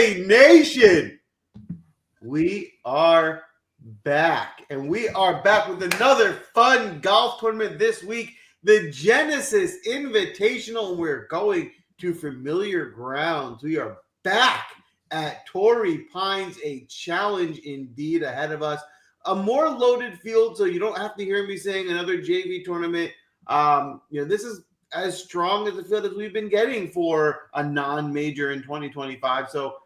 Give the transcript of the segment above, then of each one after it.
PGA Nation, we are back. And we are back with another fun golf tournament this week, the Genesis Invitational. And we're going to familiar grounds. We are back at Torrey Pines, a challenge indeed ahead of us. A more loaded field, so you don't have to hear me saying another JV tournament. This is as strong as the field as we've been getting for a non-major in 2025. So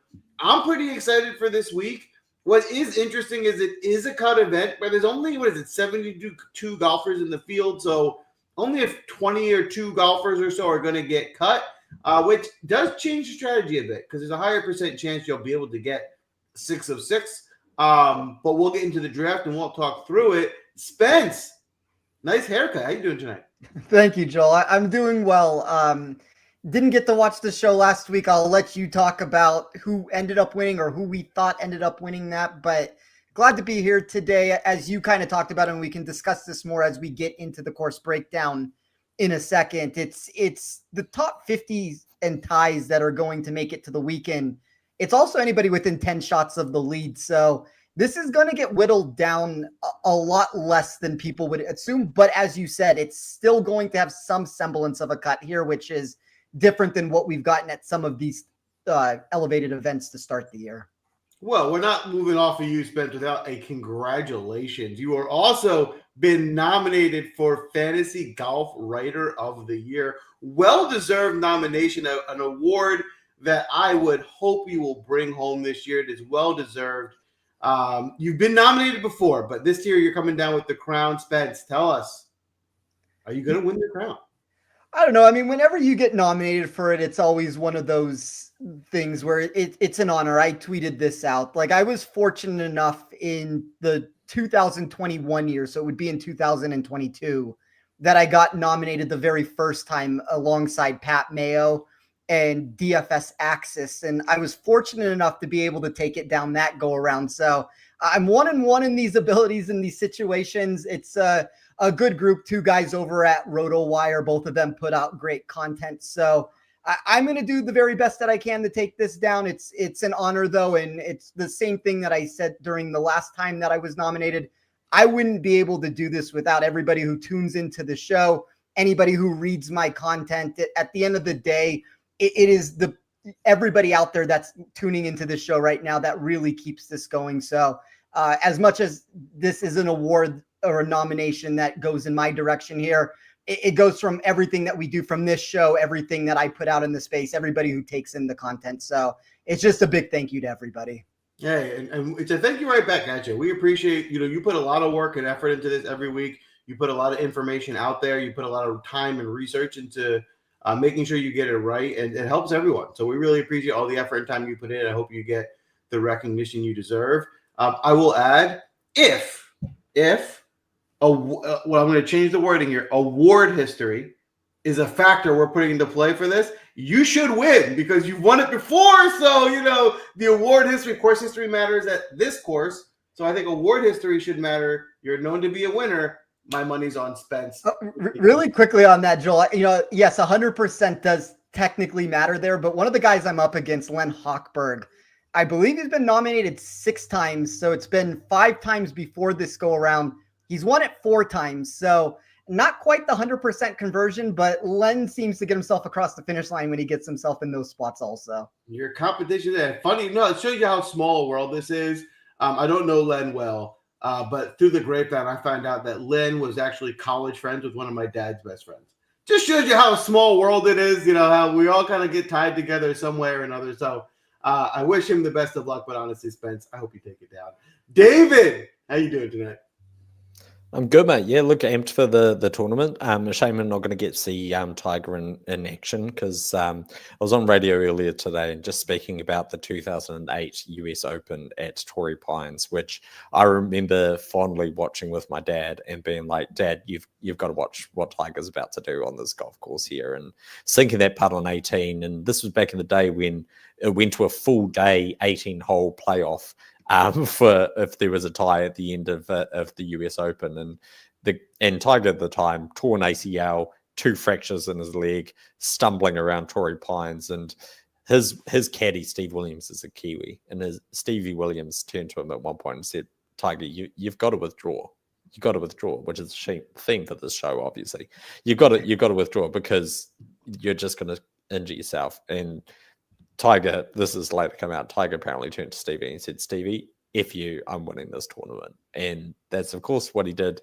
I'm pretty excited for this week. What is interesting is it is a cut event, but there's only, 72 golfers in the field. So only if 20 or 2 golfers or so are going to get cut, which does change the strategy a bit because there's a higher percent chance you'll be able to get 6 of 6. But we'll get into the draft and we'll talk through it. Spence, nice haircut. How you doing tonight? Thank you, Joel. I'm doing well. Didn't get to watch the show last week. I'll let you talk about who ended up winning or who we thought ended up winning that. But glad to be here today, as you kind of talked about, and we can discuss this more as we get into the course breakdown in a second. It's the top 50s and ties that are going to make it to the weekend. It's also anybody within 10 shots of the lead. So this is going to get whittled down a lot less than people would assume. But as you said, it's still going to have some semblance of a cut here, which is different than what we've gotten at some of these elevated events to start the year. Well, we're not moving off of you, Spence, without a congratulations. You are also been nominated for Fantasy Golf Writer of the Year. Well-deserved nomination, an award that I would hope you will bring home this year. It is well-deserved. You've been nominated before, but this year you're coming down with the crown. Spence, tell us, are you going to win the crown? I don't know. I mean, whenever you get nominated for it, it's always one of those things where it's an honor. I tweeted this out. Like, I was fortunate enough in the 2021 year, so it would be in 2022, that I got nominated the very first time alongside Pat Mayo and DFS Axis. And I was fortunate enough to be able to take it down that go around. So I'm 1-1 in these abilities, in these situations. It's a good group, 2 guys over at RotoWire. Both of them put out great content. So I'm going to do the very best that I can to take this down. It's an honor, though. And it's the same thing that I said during the last time that I was nominated. I wouldn't be able to do this without everybody who tunes into the show, anybody who reads my content. At the end of the day, it is everybody out there that's tuning into this show right now that really keeps this going. So as much as this is an award or a nomination that goes in my direction here, it goes from everything that we do from this show, everything that I put out in the space, everybody who takes in the content. So it's just a big thank you to everybody. Hey, and it's a thank you right back at you. We appreciate, you put a lot of work and effort into this every week. You put a lot of information out there. You put a lot of time and research into making sure you get it right, and it helps everyone. So we really appreciate all the effort and time you put in. I hope you get the recognition you deserve. I will add, well, I'm going to change the wording here. Award history is a factor we're putting into play for this. You should win because you've won it before. So, the award history, course history matters at this course. So I think award history should matter. You're known to be a winner. My money's on Spence. Really quickly on that, Joel, yes, 100% does technically matter there. But one of the guys I'm up against, Len Hochberg, I believe he's been nominated 6 times. So it's been 5 times before this go around. He's won it 4 times. So not quite the 100% conversion, but Len seems to get himself across the finish line when he gets himself in those spots also. Your competition there. Funny, it shows you how small a world this is. I don't know Len well. But through the grapevine, I found out that Len was actually college friends with one of my dad's best friends. Just shows you how small world it is, how we all kind of get tied together some way or another. So I wish him the best of luck, but honestly, Spence, I hope you take it down. David, how you doing tonight? I'm good, mate. Yeah, look, amped for the tournament. A shame I'm not going to get to see Tiger in action because I was on radio earlier today and just speaking about the 2008 US Open at Torrey Pines, which I remember fondly watching with my dad and being like, Dad, you've got to watch what Tiger's about to do on this golf course here, and sinking that putt on 18. And this was back in the day when it went to a full day 18-hole playoff. For if there was a tie at the end of the US Open, and Tiger at the time tore an ACL, 2 fractures in his leg, stumbling around Torrey Pines, and his caddy Steve Williams is a Kiwi, and Stevie Williams turned to him at one point and said, "Tiger, you've got to withdraw. You got to withdraw," which is a theme for this show. Obviously, you've got to withdraw because you're just going to injure yourself. And Tiger, this is later come out. Tiger apparently turned to Stevie and said, "Stevie, if I'm winning this tournament," and that's of course what he did.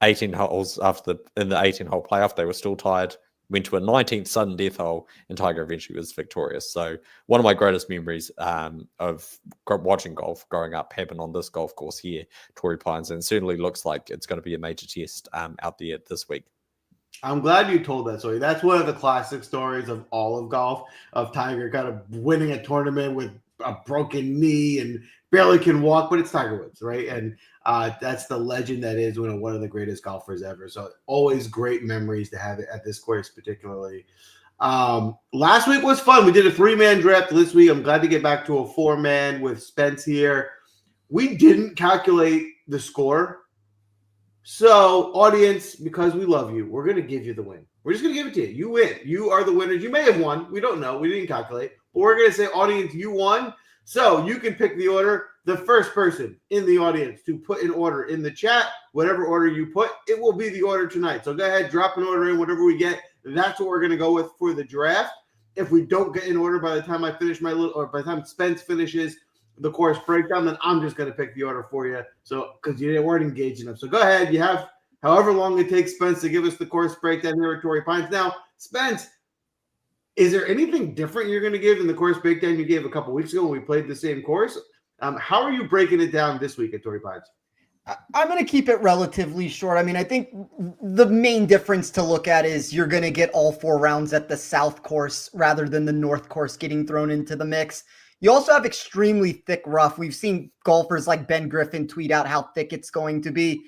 18 holes in the 18-hole playoff, they were still tied. Went to a 19th sudden death hole, and Tiger eventually was victorious. So one of my greatest memories of watching golf growing up happened on this golf course here, Torrey Pines, and certainly looks like it's going to be a major test out there this week. I'm glad you told that story. That's one of the classic stories of all of golf, of Tiger kind of winning a tournament with a broken knee and barely can walk, but it's Tiger Woods, right? And that's the legend that is one of the greatest golfers ever. So always great memories to have it at this course particularly. Last week was fun. We did a 3-man draft this week. I'm glad to get back to a 4-man with Spence here. We didn't calculate the score. So, audience, because we love you, we're going to give you the win. We're just going to give it to you. You win. You are the winners. You may have won. We don't know. We didn't calculate. But we're going to say, audience, you won. So, you can pick the order. The first person in the audience to put an order in the chat, whatever order you put, it will be the order tonight. So, go ahead, drop an order in, whatever we get. That's what we're going to go with for the draft. If we don't get an order by the time I finish or by the time Spence finishes the course breakdown, then I'm just going to pick the order for you. So, because you weren't engaging them. So go ahead. You have however long it takes Spence to give us the course breakdown here at Torrey Pines. Now, Spence, is there anything different you're going to give in the course breakdown you gave a couple weeks ago when we played the same course? How are you breaking it down this week at Torrey Pines? I'm going to keep it relatively short. I mean, I think the main difference to look at is you're going to get all 4 rounds at the South course rather than the North course getting thrown into the mix. You also have extremely thick rough. We've seen golfers like Ben Griffin tweet out how thick it's going to be.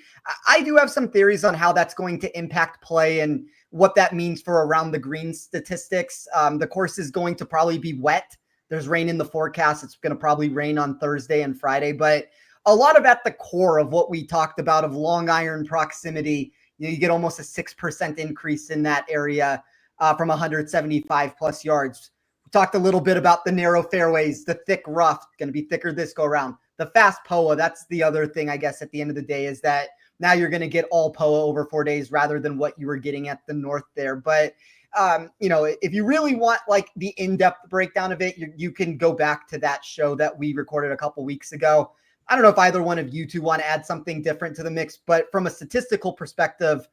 I do have some theories on how that's going to impact play and what that means for around the green statistics. The course is going to probably be wet. There's rain in the forecast. It's going to probably rain on Thursday and Friday, but a lot of at the core of what we talked about of long iron proximity, you get almost a 6% increase in that area from 175 plus yards. Talked a little bit about the narrow fairways, the thick rough, going to be thicker this go around. The fast POA, that's the other thing, I guess, at the end of the day is that now you're going to get all POA over 4 days rather than what you were getting at the North there. But, if you really want like the in-depth breakdown of it, you can go back to that show that we recorded a couple weeks ago. I don't know if either one of you two want to add something different to the mix, but from a statistical perspective,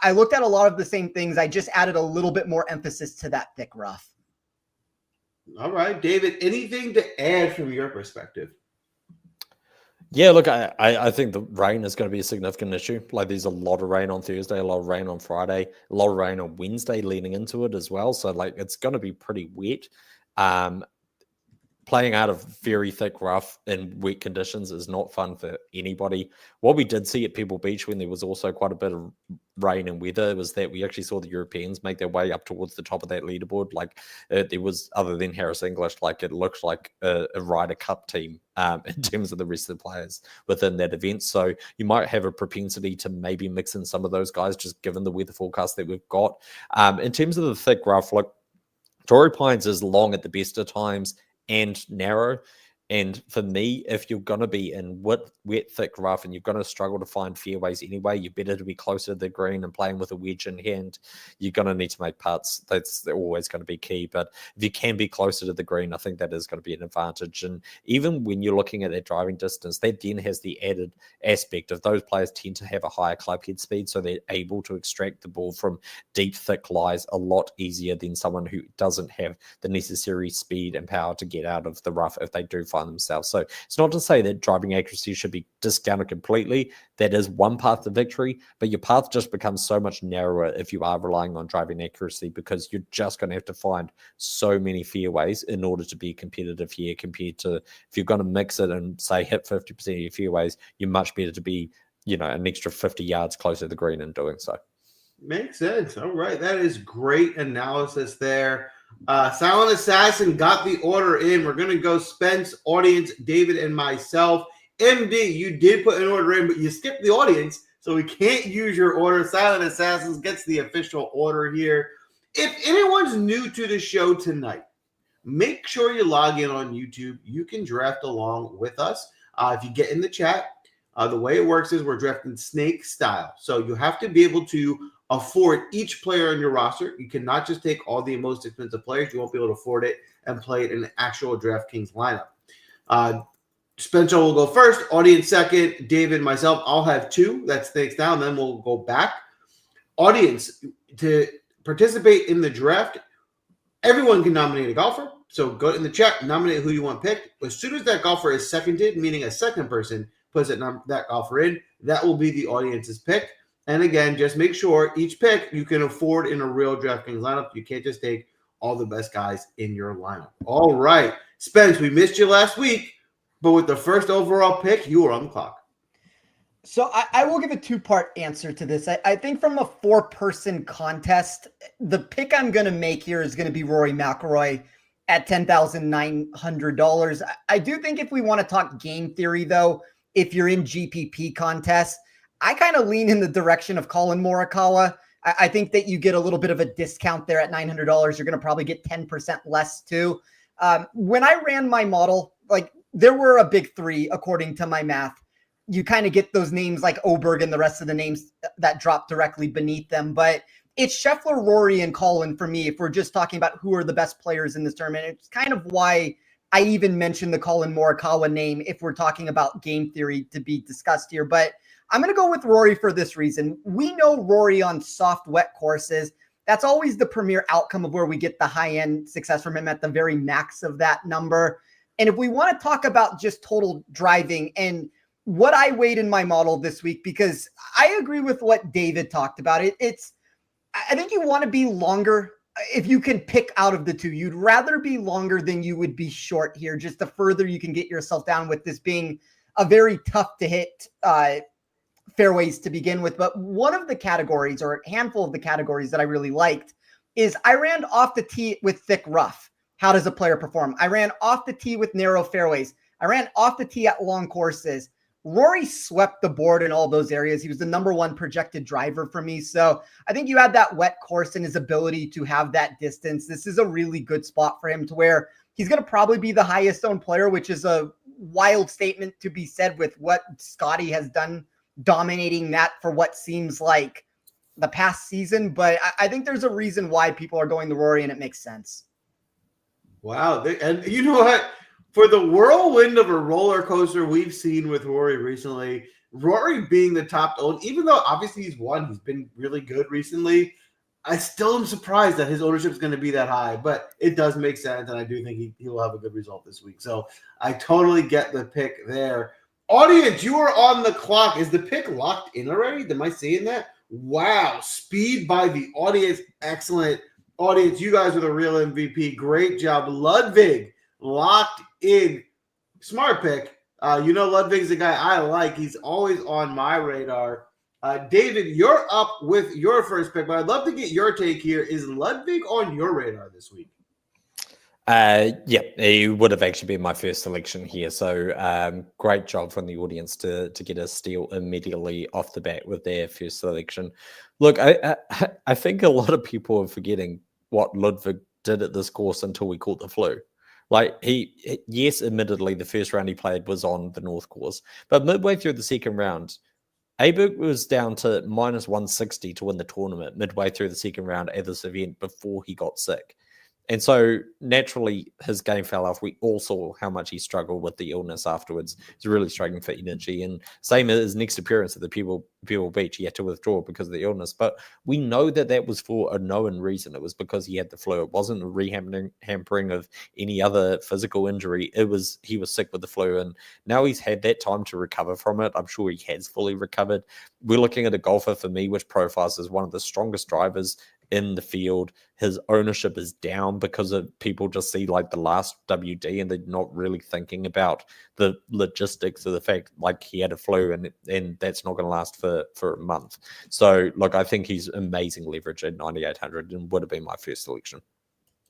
I looked at a lot of the same things. I just added a little bit more emphasis to that thick rough. All right, David, anything to add from your perspective? Yeah, look, I think the rain is going to be a significant issue. Like there's a lot of rain on Thursday, a lot of rain on Friday, a lot of rain on Wednesday leading into it as well. So like it's going to be pretty wet. Playing out of very thick rough in wet conditions is not fun for anybody. What we did see at Pebble Beach when there was also quite a bit of rain and weather was that we actually saw the Europeans make their way up towards the top of that leaderboard. Like there was, other than Harris English, like it looked like a Ryder Cup team in terms of the rest of the players within that event. So you might have a propensity to maybe mix in some of those guys just given the weather forecast that we've got. In terms of the thick rough, look, Torrey Pines is long at the best of times and narrow. And for me, if you're going to be in wet, thick rough and you're going to struggle to find fairways anyway, you're better to be closer to the green and playing with a wedge in hand. You're going to need to make putts. That's always going to be key. But if you can be closer to the green, I think that is going to be an advantage. And even when you're looking at that driving distance, that then has the added aspect of those players tend to have a higher club head speed, so they're able to extract the ball from deep, thick lies a lot easier than someone who doesn't have the necessary speed and power to get out of the rough if they do find themselves. So it's not to say that driving accuracy should be discounted completely. That is one path to victory, but your path just becomes so much narrower if you are relying on driving accuracy, because you're just going to have to find so many fairways in order to be competitive here, compared to if you're going to mix it and say hit 50% of your fairways, you're much better to be, an extra 50 yards closer to the green in doing so. Makes sense. All right. That is great analysis there. Silent Assassin got the order in. We're going to go Spence, audience, David, and myself. MD, you did put an order in, but you skipped the audience, so we can't use your order. Silent Assassins gets the official order here. If anyone's new to the show tonight, make sure you log in on YouTube. You can draft along with us. If you get in the chat, the way it works is we're drafting snake style. So you have to be able to afford each player on your roster. You cannot just take all the most expensive players. You won't be able to afford it and play it in an actual DraftKings lineup. Spencer will go first, audience second, David, myself. I'll have two. That's snakes down. Then we'll go back. Audience, to participate in the draft, everyone can nominate a golfer. So go in the chat, nominate who you want picked. As soon as that golfer is seconded, meaning a second person puts that golfer in, that will be the audience's pick. And again, just make sure each pick you can afford in a real DraftKings lineup. You can't just take all the best guys in your lineup. All right. Spence, we missed you last week, but with the first overall pick, you were on the clock. So I will give a two-part answer to this. I think from a four-person contest, the pick I'm going to make here is going to be Rory McIlroy at $10,900. I do think if we want to talk game theory, though, if you're in GPP contests, I kind of lean in the direction of Colin Morikawa. I think that you get a little bit of a discount there at $900. You're going to probably get 10% less too. When I ran my model, like there were a big three according to my math. You kind of get those names like Oberg and the rest of the names that drop directly beneath them. But it's Scheffler, Rory, and Colin for me if we're just talking about who are the best players in this tournament. It's kind of why I even mentioned the Colin Morikawa name if we're talking about game theory to be discussed here. But I'm going to go with Rory for this reason. We know Rory on soft, wet courses. That's always the premier outcome of where we get the high-end success from him at the very max of that number. And if we want to talk about just total driving and what I weighed in my model this week, because I agree with what David talked about. I think you want to be longer. If you can pick out of the two, you'd rather be longer than you would be short here, just the further you can get yourself down with this being a very tough to hit fairways to begin with. But one of the categories or a handful of the categories that I really liked is I ran off the tee with thick rough. How does a player perform? I ran off the tee with narrow fairways. I ran off the tee at long courses. Rory swept the board in all those areas. He was the number one projected driver for me. So I think you had that wet course and his ability to have that distance. This is a really good spot for him to where he's going to probably be the highest owned player, which is a wild statement to be said with what Scotty has done, dominating that for what seems like the past season. But I think there's a reason why people are going to Rory, and it makes sense. Wow. And you know what? For the whirlwind of a roller coaster we've seen with Rory recently, Rory being the top owned, even though obviously he's been really good recently, I still am surprised that his ownership is going to be that high, but it does make sense, and I do think he will have a good result this week. So I totally get the pick there. Audience, you are on the clock. Is the pick locked in already? Am I seeing that? Wow. Speed by the audience. Excellent. Audience, you guys are the real MVP. Great job. Ludwig locked in. Smart pick. Ludwig's a guy I like. He's always on my radar. David, you're up with your first pick, but I'd love to get your take here. Is Ludwig on your radar this week? Yeah, he would have actually been my first selection here. So great job from the audience to get a steal immediately off the bat with their first selection. Look, I think a lot of people are forgetting what Ludwig did at this course until we caught the flu. Like yes, admittedly, the first round he played was on the North course, but midway through the second round, Aberg was down to minus 160 to win the tournament midway through the second round at this event before he got sick. And so naturally his game fell off. We all saw how much he struggled with the illness afterwards. He's really struggling for energy. And same as his next appearance at the Pebble Beach, he had to withdraw because of the illness. But we know that was for a known reason. It was because he had the flu. It wasn't a re-hampering of any other physical injury. He was sick with the flu. And now he's had that time to recover from it. I'm sure he has fully recovered. We're looking at a golfer for me, which profiles as one of the strongest drivers in the field. His ownership is down because of people just see like the last WD and they're not really thinking about the logistics of the fact like he had a flu and that's not going to last for a month. So look, I think he's amazing leverage at 9,800 and would have been my first selection.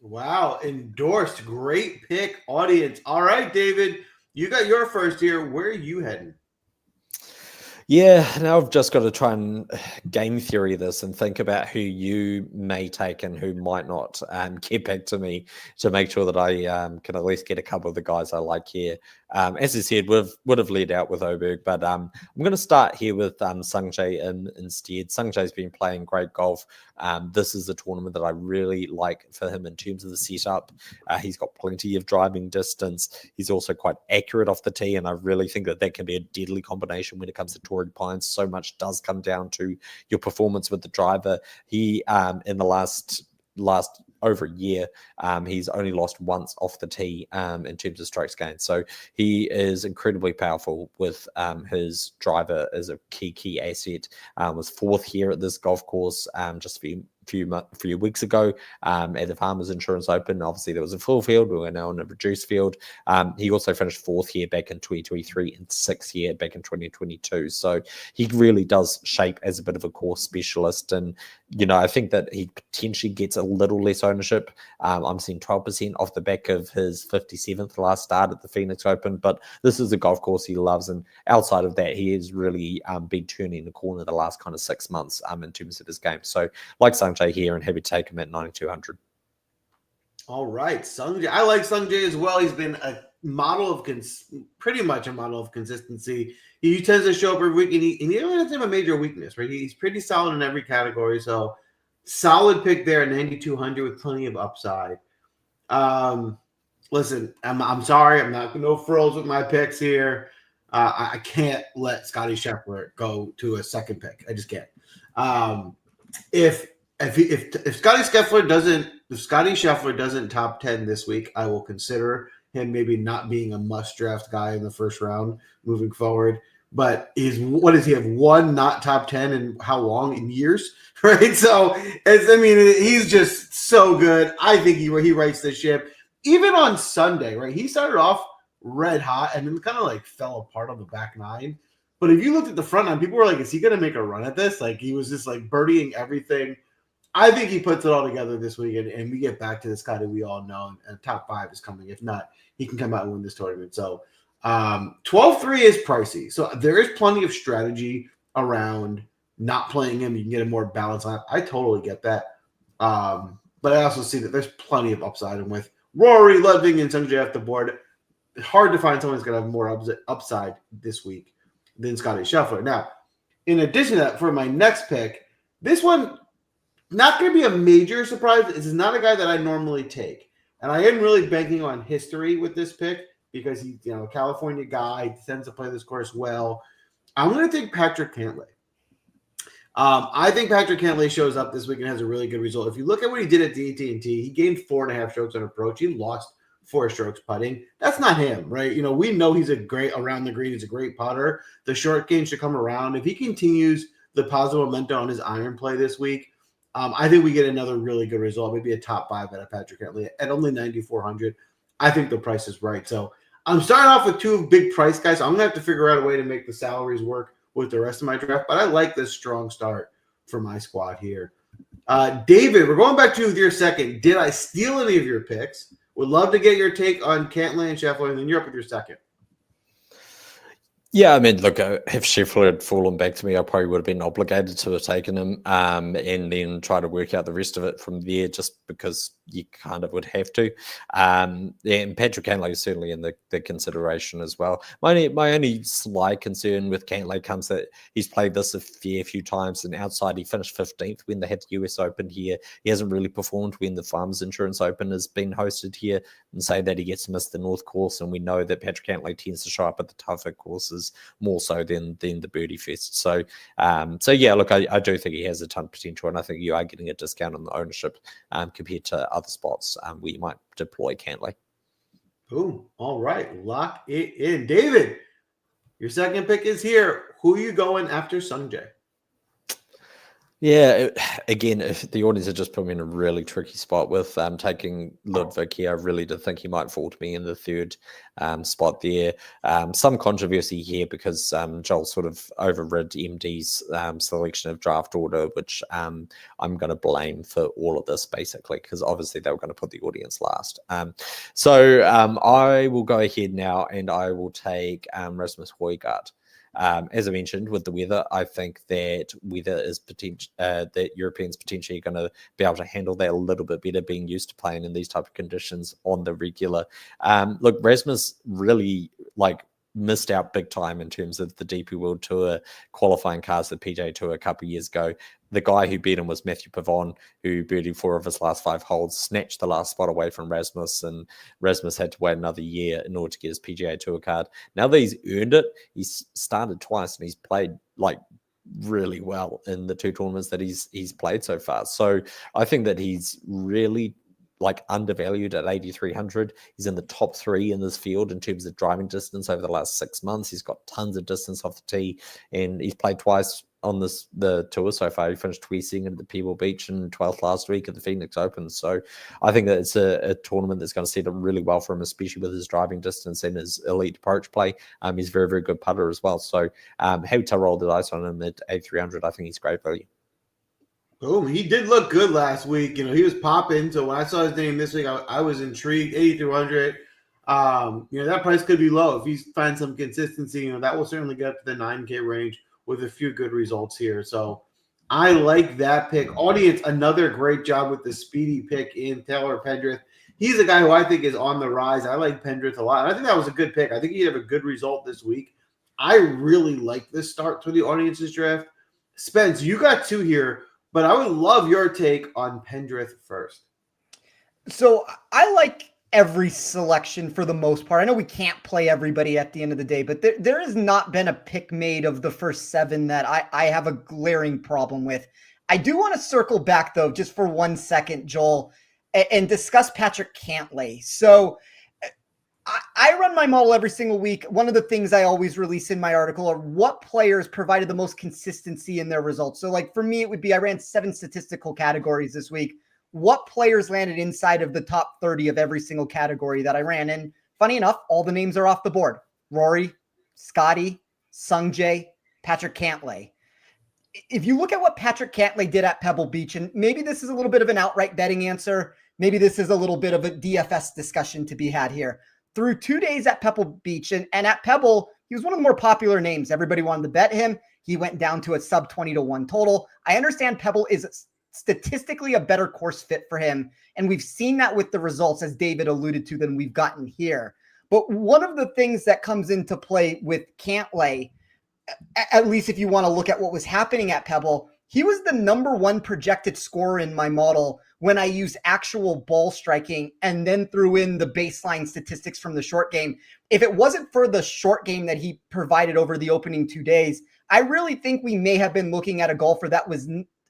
Wow, endorsed. Great pick, audience. All right, David, you got your first here. Where are you heading? Yeah, now I've just got to try and game theory this and think about who you may take and who might not. Get back to me to make sure that I can at least get a couple of the guys I like here. As I said, would have led out with Oberg, but I'm going to start here with Sungjae instead. Sungjae's been playing great golf. This is a tournament that I really like for him in terms of the setup. He's got plenty of driving distance. He's also quite accurate off the tee, and I really think that can be a deadly combination when it comes to Torrey Pines. So much does come down to your performance with the driver. He, in the last over a year, he's only lost once off the tee in terms of strokes gained. So he is incredibly powerful with his driver as a key asset. Was fourth here at this golf course just a few weeks ago at the Farmers Insurance Open. Obviously, there was a full field. We were now in a reduced field. He also finished fourth here back in 2023 and sixth here back in 2022. So he really does shape as a bit of a course specialist. And, I think that he potentially gets a little less ownership. I'm seeing 12% off the back of his 57th last start at the Phoenix Open. But this is a golf course he loves. And outside of that, he has really been turning the corner the last kind of 6 months in terms of his game. So like Sungjae here, and happy to take him at 9,200. All right, Sungjae. I like Sungjae as well. He's been a model of pretty much a model of consistency. He tends to show up every week, and he doesn't have a major weakness, right? He's pretty solid in every category. So solid pick there at 9,200 with plenty of upside. Listen, I'm sorry, I'm not no frills with my picks here. I can't let Scotty Scheffler go to a second pick. I just can't. If Scotty Scheffler doesn't top 10 this week, I will consider him maybe not being a must draft guy in the first round moving forward. But what does he have? One not top 10 in how long? In years, right? So he's just so good. I think he rights the ship. Even on Sunday, right? He started off red hot and then kind of like fell apart on the back nine. But if you looked at the front nine, people were like, is he going to make a run at this? Like, he was just like birdieing everything. I think he puts it all together this week, and we get back to this guy that we all know, and top 5 is coming. If not, he can come out and win this tournament. So 12-3 is pricey. So there is plenty of strategy around not playing him. You can get a more balanced lineup. I totally get that. But I also see that there's plenty of upside. And with Rory, Ludwig, and Sungjae off the board, it's hard to find someone who's going to have more upside this week than Scotty Scheffler. Now, in addition to that, for my next pick, this one, not going to be a major surprise. This is not a guy that I normally take. And I am really banking on history with this pick because he's a California guy. He tends to play this course well. I'm going to take Patrick Cantlay. I think Patrick Cantlay shows up this week and has a really good result. If you look at what he did at the AT&T, he gained 4.5 strokes on approach. He lost 4 strokes putting. That's not him, right? We know he's a great around the green. He's a great putter. The short game should come around. If he continues the positive momentum on his iron play this week, I think we get another really good result, maybe a top 5 out of Patrick Cantlay at only 9,400. I think the price is right. So I'm starting off with 2 big price guys. So I'm going to have to figure out a way to make the salaries work with the rest of my draft. But I like this strong start for my squad here. David, we're going back to you with your second. Did I steal any of your picks? Would love to get your take on Cantlay and Scheffler, and then you're up with your second. Yeah, look, if Scheffler had fallen back to me, I probably would have been obligated to have taken him and then try to work out the rest of it from there just because you kind of would have to. And Patrick Cantlay is certainly in the consideration as well. My only slight concern with Cantlay comes that he's played this a fair few times, and outside he finished 15th when they had the US Open here. He hasn't really performed when the Farmers Insurance Open has been hosted here, and say that he gets to miss the North course, and we know that Patrick Cantlay tends to show up at the tougher courses more so than the Birdie Fest. So yeah, look, I do think he has a ton of potential, and I think you are getting a discount on the ownership compared to other spots where you might deploy Cantlay. Boom. All right. Lock it in. David, your second pick is here. Who are you going after Sungjae? Yeah, again, if the audience had just put me in a really tricky spot with taking Ludwig here, I really did think he might fall to me in the third spot there. Some controversy here because Joel sort of overrid MD's selection of draft order, which I'm going to blame for all of this, basically, because obviously they were going to put the audience last. So I will go ahead now and I will take Rasmus Højgaard. As I mentioned, with the weather, I think that weather is that Europeans potentially going to be able to handle that a little bit better, being used to playing in these type of conditions on the regular. Look, Rasmus really missed out big time in terms of the DP World Tour qualifying cars, the PGA Tour a couple of years ago. The guy who beat him was Matthew Pavon, who birdied 4 of his last 5 holes, snatched the last spot away from Rasmus, and Rasmus had to wait another year in order to get his PGA Tour card. Now that he's earned it, he's started twice and he's played really well in the 2 tournaments that he's played so far. So I think that he's really undervalued at 8,300. He's in the top 3 in this field in terms of driving distance over the last 6 months. He's got tons of distance off the tee, and he's played twice on the tour so far. He finished 22nd at the Pebble Beach and 12th last week at the Phoenix Open. So I think that it's a tournament that's going to set up really well for him, especially with his driving distance and his elite approach play. He's a very, very good putter as well. So happy to roll the dice on him at 8,300. I think he's great value. Boom. He did look good last week. He was popping. So when I saw his name this week, I was intrigued. 8,200. That price could be low. If he finds some consistency, that will certainly get up to the 9K range with a few good results here. So I like that pick. Audience, another great job with the speedy pick in Taylor Pendrith. He's a guy who I think is on the rise. I like Pendrith a lot. And I think that was a good pick. I think he'd have a good result this week. I really like this start to the audience's draft. Spence, you got 2 here, but I would love your take on Pendrith first. So I like every selection for the most part. I know we can't play everybody at the end of the day, but there has not been a pick made of the first 7 that I have a glaring problem with. I do want to circle back, though, just for 1 second, Joel, and discuss Patrick Cantlay. So I run my model every single week. One of the things I always release in my article are what players provided the most consistency in their results. So for me, it would be I ran 7 statistical categories this week. What players landed inside of the top 30 of every single category that I ran? And funny enough, all the names are off the board. Rory, Scotty, Sungjae, Patrick Cantlay. If you look at what Patrick Cantlay did at Pebble Beach, and maybe this is a little bit of an outright betting answer, maybe this is a little bit of a DFS discussion to be had here. Through 2 days at Pebble Beach, and at Pebble, he was one of the more popular names. Everybody wanted to bet him. He went down to a sub 20-1 total. I understand Pebble is statistically a better course fit for him, and we've seen that with the results, as David alluded to, than we've gotten here. But one of the things that comes into play with Cantlay, at least if you want to look at what was happening at Pebble, he was the number 1 projected scorer in my model when I used actual ball striking and then threw in the baseline statistics from the short game. If it wasn't for the short game that he provided over the opening 2 days, I really think we may have been looking at a golfer that was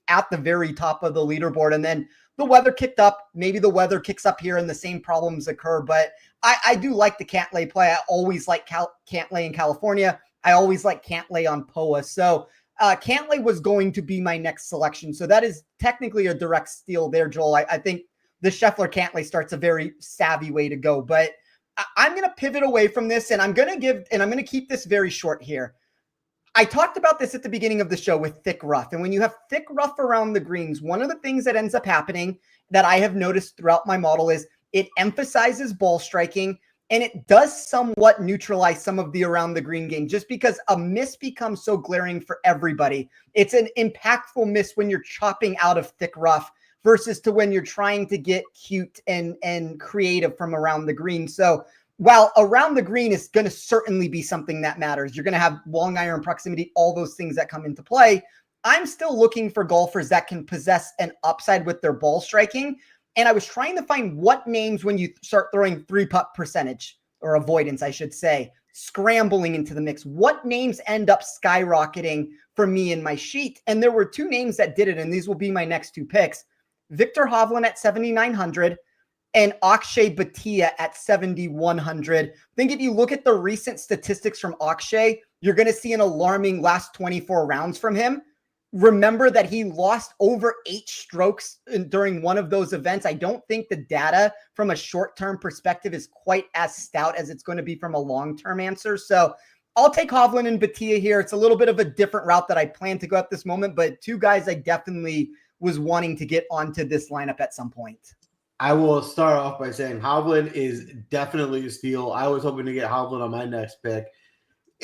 at the very top of the leaderboard. And then the weather kicked up. Maybe the weather kicks up here and the same problems occur. But I do like the Cantlay play. I always like Cantlay in California. I always like Cantlay on POA. So Cantlay was going to be my next selection. So that is technically a direct steal there, Joel. I think the Scheffler Cantlay start's a very savvy way to go. But I'm going to pivot away from this, and I'm going to keep this very short here. I talked about this at the beginning of the show with thick rough. And when you have thick rough around the greens, one of the things that ends up happening that I have noticed throughout my model is it emphasizes ball striking, and it does somewhat neutralize some of the around the green game just because a miss becomes so glaring for everybody. It's an impactful miss when you're chopping out of thick rough versus to when you're trying to get cute and creative from around the green. So while around the green is going to certainly be something that matters, you're going to have long iron proximity, all those things that come into play. I'm still looking for golfers that can possess an upside with their ball striking. And I was trying to find what names, when you start throwing 3-putt percentage or avoidance, I should say, scrambling into the mix, what names end up skyrocketing for me in my sheet. And there were 2 names that did it, and these will be my next 2 picks. Victor Hovland at 7,900 and Akshay Bhatia at 7,100. I think if you look at the recent statistics from Akshay, you're going to see an alarming last 24 rounds from him. Remember that he lost over 8 strokes during one of those events. I don't think the data from a short-term perspective is quite as stout as it's going to be from a long-term answer. So I'll take Hovland and Bhatia here. It's a little bit of a different route that I plan to go at this moment, but 2 guys I definitely was wanting to get onto this lineup at some point. I will start off by saying Hovland is definitely a steal. I was hoping to get Hovland on my next pick.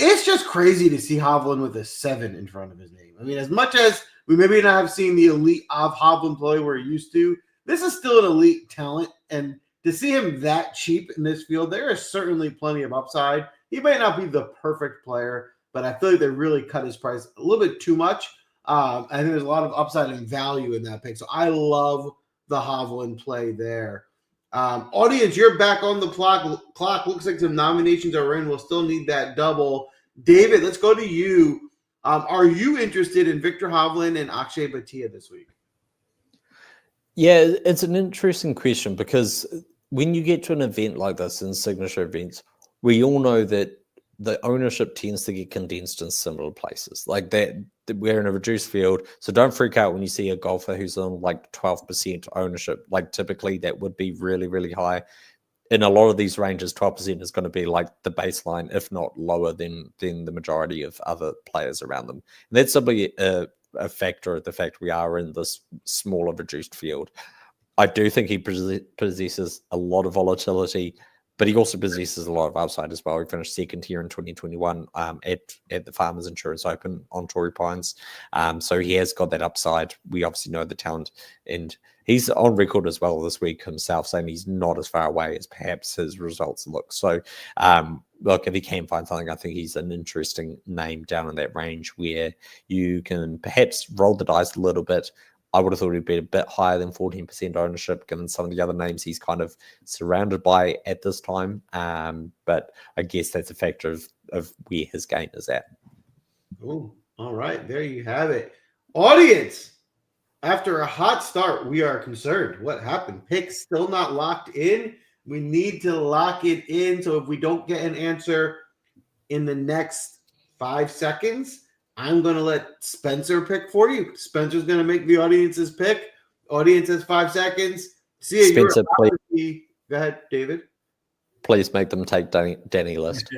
It's just crazy to see Hovland with a 7 in front of his name. I mean, as much as we maybe not have seen the elite of Hovland play where he used to, this is still an elite talent. And to see him that cheap in this field, there is certainly plenty of upside. He might not be the perfect player, but I feel like they really cut his price a little bit too much. I think there's a lot of upside and value in that pick. So I love the Hovland play there. Audience, you're back on the clock. Looks like some nominations are in. We'll still need that double. David, let's go to you. Are you interested in Victor Hovland and Akshay Bhatia this week? Yeah, it's an interesting question because when you get to an event like this in signature events, we all know that the ownership tends to get condensed in similar places. Like that we're in a reduced field. So don't freak out when you see a golfer who's on like 12% ownership. Like typically that would be really, really high. In a lot of these ranges, 12% is going to be like the baseline, if not lower than the majority of other players around them. And that's simply a factor of the fact we are in this smaller, reduced field. I do think he possesses a lot of volatility, but he also possesses a lot of upside as well. He finished second here in 2021 at the Farmers Insurance Open on Torrey Pines. So he has got that upside. We obviously know the talent, and he's on record as well this week himself, saying he's not as far away as perhaps his results look. So, look, if he can find something, I think he's an interesting name down in that range where you can perhaps roll the dice a little bit. I would have thought he'd be a bit higher than 14% ownership, given some of the other names he's kind of surrounded by at this time. But I guess that's a factor of where his game is at. Ooh, all right, there you have it. Audience, after a hot start, we are concerned. What happened? Pick's still not locked in. We need to lock it in. So if we don't get an answer in the next 5 seconds, I'm going to let Spencer pick for you. Spencer's going to make the audience's pick. Audience has 5 seconds. See, Spencer, please. Go ahead, David. Please make them take Danny List.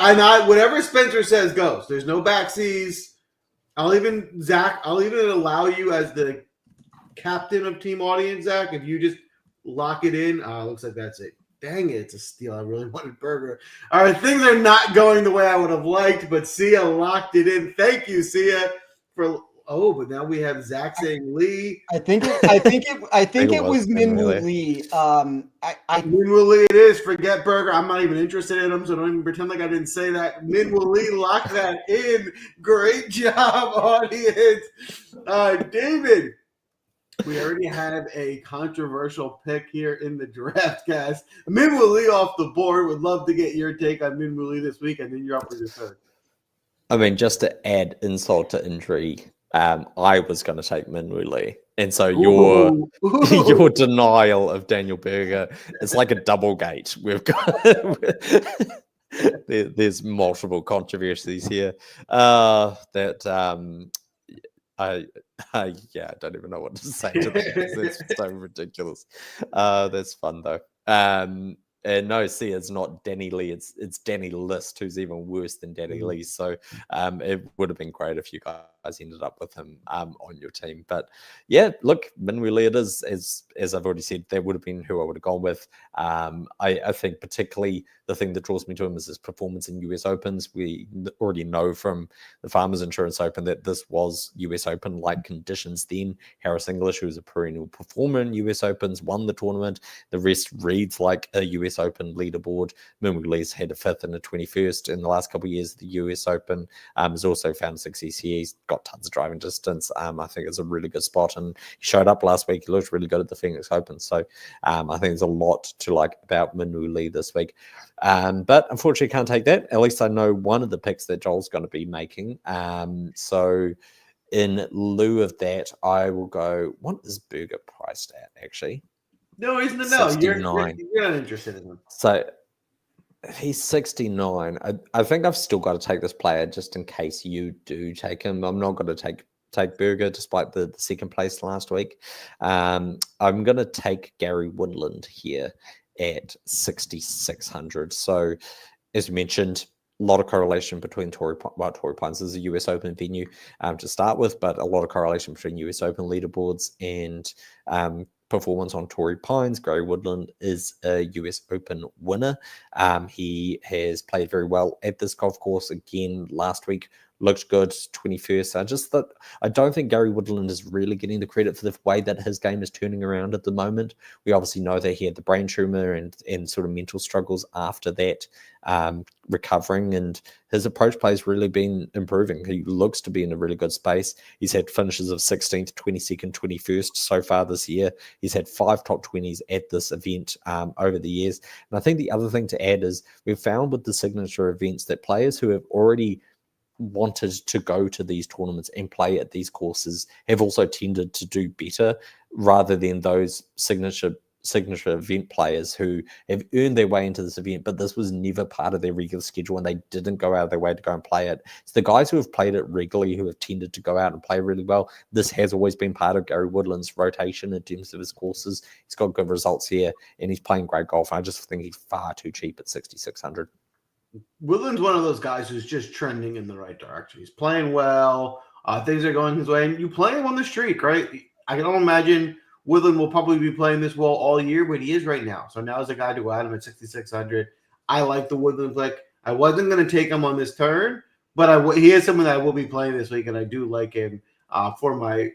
And whatever Spencer says goes. There's no backsies. Zach, I'll even allow you as the captain of team audience, Zach, if you just lock it in. Looks like that's it. Dang it, it's a steal. I really wanted Burger. All right, things are not going the way I would have liked, but Sia locked it in. Thank you, Sia, for. Oh, but now we have Zach saying Lee. I think it was Minwoo Lee. Minwoo Lee it is. Forget Burger. I'm not even interested in him, so don't even pretend like I didn't say that. Minwoo Lee locked that in. Great job, audience. David. We already had a controversial pick here in the Draftcast. Minwoo Lee off the board. Would love to get your take on Minwoo Lee this week, and then you're up for your third. I mean, just to add insult to injury, I was going to take Minwoo Lee. And so your denial of Daniel Berger is like a double gate. We've got there's multiple controversies here. I don't even know what to say to that. That's so ridiculous. That's fun though. And no, see, it's not Danny Lee. It's Danny List, who's even worse than Danny Lee. So it would have been great if you guys ended up with him on your team. But yeah, look, Minwoo Lee it is, as I've already said, that would have been who I would have gone with. I think particularly the thing that draws me to him is his performance in US Opens. We already know from the Farmers Insurance Open that this was US Open-like conditions then. Harris English, who was a perennial performer in US Opens, won the tournament. The rest reads like a US Open leaderboard. Minwoo Lee's had a 5th and a 21st in the last couple of years of the US Open. Has also found success here. He's got tons of driving distance. I think it's a really good spot, and he showed up last week. He looked really good at the Phoenix Open. So I think there's a lot to like about Minwoo Lee this week. But unfortunately, can't take that. At least I know one of the picks that Joel's going to be making. So in lieu of that, I will go. What is Berger priced at, actually? No, he's no. You're not interested in him. So he's 69. I think I've still got to take this player just in case you do take him. I'm not going to take Berger despite the second place last week. I'm going to take Gary Woodland here at 6,600. So as we mentioned, a lot of correlation between Torrey Pines is a US Open venue to start with, but a lot of correlation between US Open leaderboards and performance on Torrey Pines. Gary Woodland is a US Open winner. He has played very well at this golf course again last week. Looked good, 21st. I don't think Gary Woodland is really getting the credit for the way that his game is turning around at the moment. We obviously know that he had the brain tumor and sort of mental struggles after that, recovering, and his approach play has really been improving. He looks to be in a really good space. He's had finishes of 16th, 22nd, 21st so far this year. He's had 5 top 20s at this event over the years. And I think the other thing to add is we've found with the signature events that players who have already wanted to go to these tournaments and play at these courses have also tended to do better rather than those signature event players who have earned their way into this event, but this was never part of their regular schedule and they didn't go out of their way to go and play it. It's the guys who have played it regularly who have tended to go out and play really well. This has always been part of Gary Woodland's rotation in terms of his courses. He's got good results here and he's playing great golf. I just think he's far too cheap at 6,600. Woodland's one of those guys who's just trending in the right direction. He's playing well. Things are going his way. And you play him on the streak, right? I can only imagine Woodland will probably be playing this well all year, but he is right now. So now is a guy to go at him at 6,600. I like the Woodland pick. I wasn't going to take him on this turn, but he is someone that I will be playing this week, and I do like him for my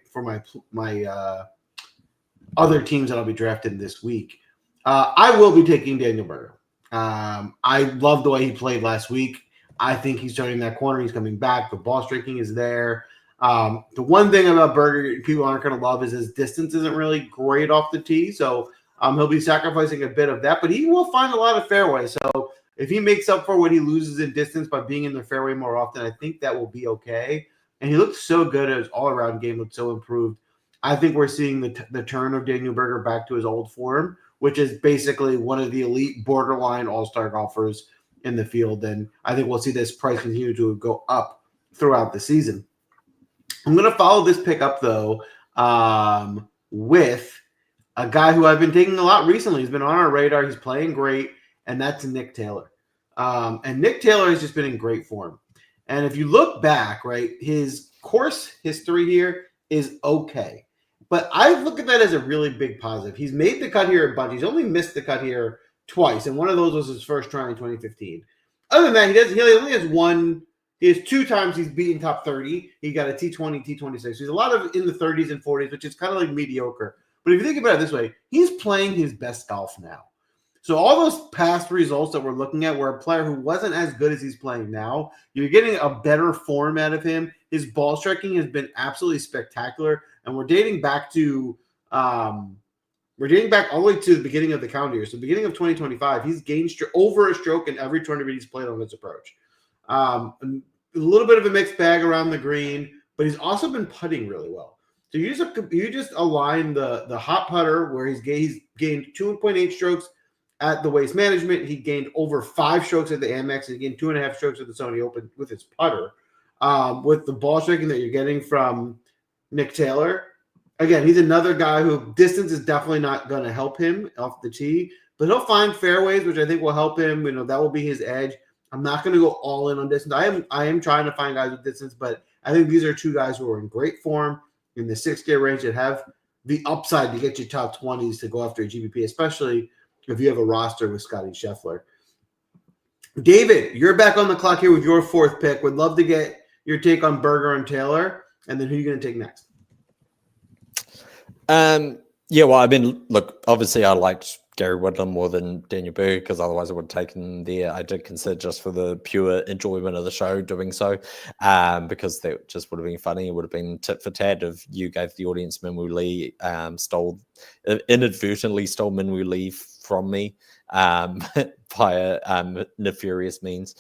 other teams that I'll be drafting this week. I will be taking Daniel Berger. I love the way he played last week. I think he's turning that corner. He's coming back. The ball striking is there. The one thing about Berger people aren't going to love is his distance isn't really great off the tee. So he'll be sacrificing a bit of that, but he will find a lot of fairways. So if he makes up for what he loses in distance by being in the fairway more often, I think that will be okay. And he looked so good. His all-around game looked so improved. I think we're seeing the turn of Daniel Berger back to his old form, which is basically one of the elite borderline all-star golfers in the field. And I think we'll see this price continue to go up throughout the season. I'm going to follow this pick up, though, with a guy who I've been taking a lot recently. He's been on our radar. He's playing great, and that's Nick Taylor. And Nick Taylor has just been in great form. And if you look back, right, his course history here is okay. But I look at that as a really big positive. He's made the cut here a bunch. He's only missed the cut here twice, and one of those was his first try in 2015. Other than that, he only has one. He has 2 times he's beaten top 30. He got a T20, T26. So he's a lot of in the 30s and 40s, which is kind of like mediocre. But if you think about it this way, he's playing his best golf now. So all those past results that we're looking at were a player who wasn't as good as he's playing now. You're getting a better form out of him. His ball striking has been absolutely spectacular. And we're dating back all the way to the beginning of the calendar year. So beginning of 2025, he's gained over a stroke in every tournament he's played on this approach. A little bit of a mixed bag around the green, but he's also been putting really well. So you just align the hot putter where he's gained 2.8 strokes at the Waste Management. He gained over 5 strokes at the Amex. He gained 2.5 strokes at the Sony Open with his putter. With the ball striking that you're getting from Nick Taylor, again, he's another guy who distance is definitely not going to help him off the tee, but he'll find fairways, which I think will help him. That will be his edge. I'm not going to go all in on distance. I am trying to find guys with distance, but I think these are 2 guys who are in great form in the 6K range that have the upside to get you top 20s to go after a GPP, especially if you have a roster with Scotty Scheffler. David, you're back on the clock here with your 4th pick. Would love to get your take on Berger and Taylor, and then who are you going to take next? Yeah, well, look, obviously I liked Gary Woodland more than Daniel Berger because otherwise I would have taken him there. I did consider just for the pure enjoyment of the show doing so, because that just would have been funny. It would have been tit for tat if you gave the audience Minwoo Lee, inadvertently stole Minwoo Lee from me via nefarious means.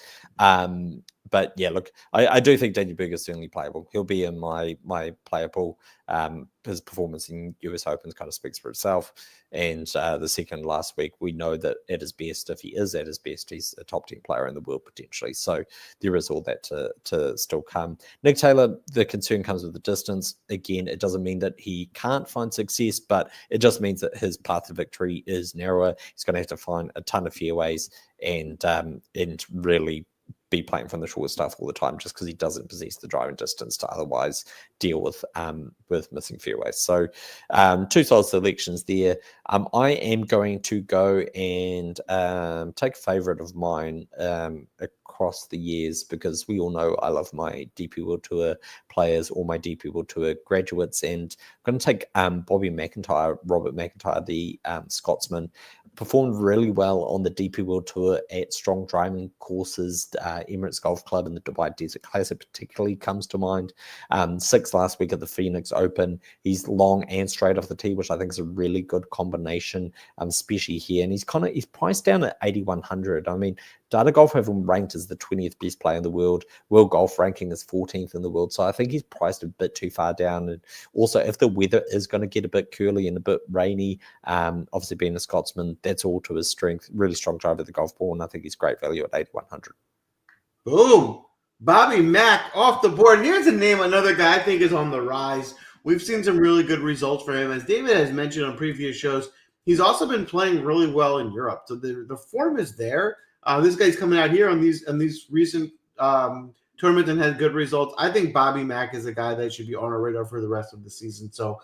But yeah, look, I do think Daniel Berger is certainly playable. He'll be in my player pool. His performance in US Opens kind of speaks for itself. And the second last week, we know that at his best, if he is at his best, he's a top 10 player in the world potentially. So there is all that to still come. Nick Taylor, the concern comes with the distance. Again, it doesn't mean that he can't find success, but it just means that his path to victory is narrower. He's going to have to find a ton of fairways and really be playing from the short stuff all the time, just because he doesn't possess the driving distance to otherwise deal with missing fairways. So 2 solid selections there. I am going to go and take a favorite of mine across the years, because we all know I love my DP World Tour players, or my DP World Tour graduates, and I'm going to take Robert McIntyre, the Scotsman. Performed really well on the DP World Tour at strong driving courses. Emirates Golf Club and the Dubai Desert Classic particularly comes to mind. 6th last week at the Phoenix Open. He's long and straight off the tee, which I think is a really good combination, especially here. And he's priced down at 8,100. I mean, Data Golf have him ranked as the 20th best player in the world. World Golf ranking is 14th in the world. So I think he's priced a bit too far down. And also, if the weather is going to get a bit curly and a bit rainy, obviously being a Scotsman, that's all to his strength. Really strong driver of the golf ball, and I think he's great value at 8,100. Boom. Bobby Mack off the board. Here's a name, another guy I think is on the rise. We've seen some really good results for him. As David has mentioned on previous shows, he's also been playing really well in Europe. So the form is there. This guy's coming out here on these recent tournaments and had good results. I think Bobby Mack is a guy that should be on our radar for the rest of the season. So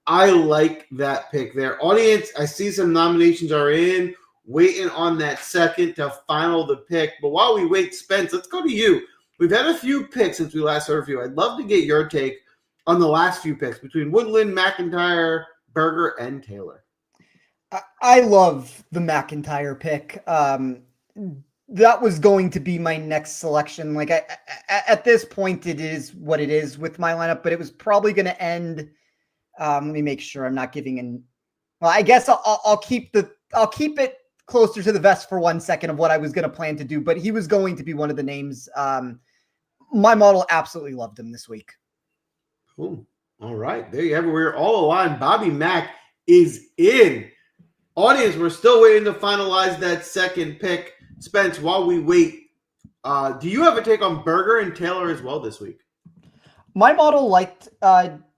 I like that pick there. Audience, I see some nominations are in, waiting on that second to final the pick. But while we wait, Spence, let's go to you. We've had a few picks since we last heard from you. I'd love to get your take on the last few picks between Woodland, McIntyre, Berger, and Taylor. I love the McIntyre pick. That was going to be my next selection. Like at this point, it is what it is with my lineup, but it was probably going to end. Let me make sure I'm not giving in. Well, I guess I'll keep it closer to the vest for 1 second of what I was going to plan to do, but he was going to be one of the names. My model absolutely loved him this week. Cool. All right. There you have it. We're all aligned. Bobby Mack is in. Audience, we're still waiting to finalize that second pick. Spence, while we wait, do you have a take on Berger and Taylor as well this week? My model liked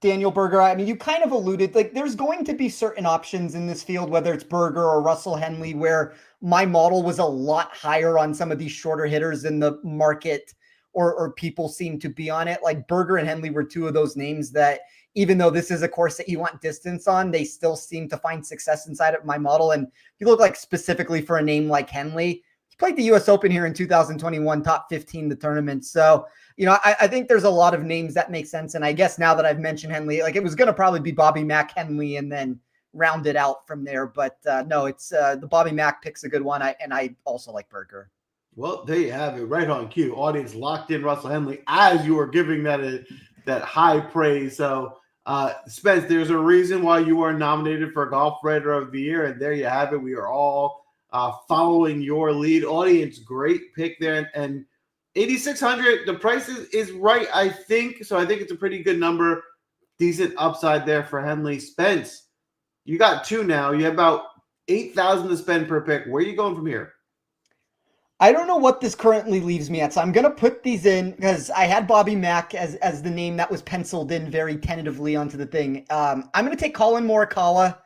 Daniel Berger. I mean, you kind of alluded, like there's going to be certain options in this field, whether it's Berger or Russell Henley, where my model was a lot higher on some of these shorter hitters in the market, or people seem to be on it. Like Berger and Henley were two of those names that, even though this is a course that you want distance on, they still seem to find success inside of my model. And if you look like specifically for a name like Henley, he played the US Open here in 2021, top 15 the tournament. So, you know, I think there's a lot of names that make sense. And I guess now that I've mentioned Henley, like it was going to probably be Bobby Mack, Henley, and then round it out from there. But no, it's the Bobby Mack pick's a good one. I also like Berger. Well, there you have it, right on cue. Audience locked in Russell Henley as you were giving that high praise. So, Spence, there's a reason why you were nominated for Golf Writer of the Year, and there you have it. We are all following your lead. Audience, great pick there. And 8,600, the price is right, I think. So I think it's a pretty good number. Decent upside there for Henley. Spence, you got two now. You have about 8,000 to spend per pick. Where are you going from here? I don't know what this currently leaves me at, so I'm going to put these in because I had Bobby Mack as the name that was penciled in very tentatively onto the thing. I'm going to take Colin Morikawa,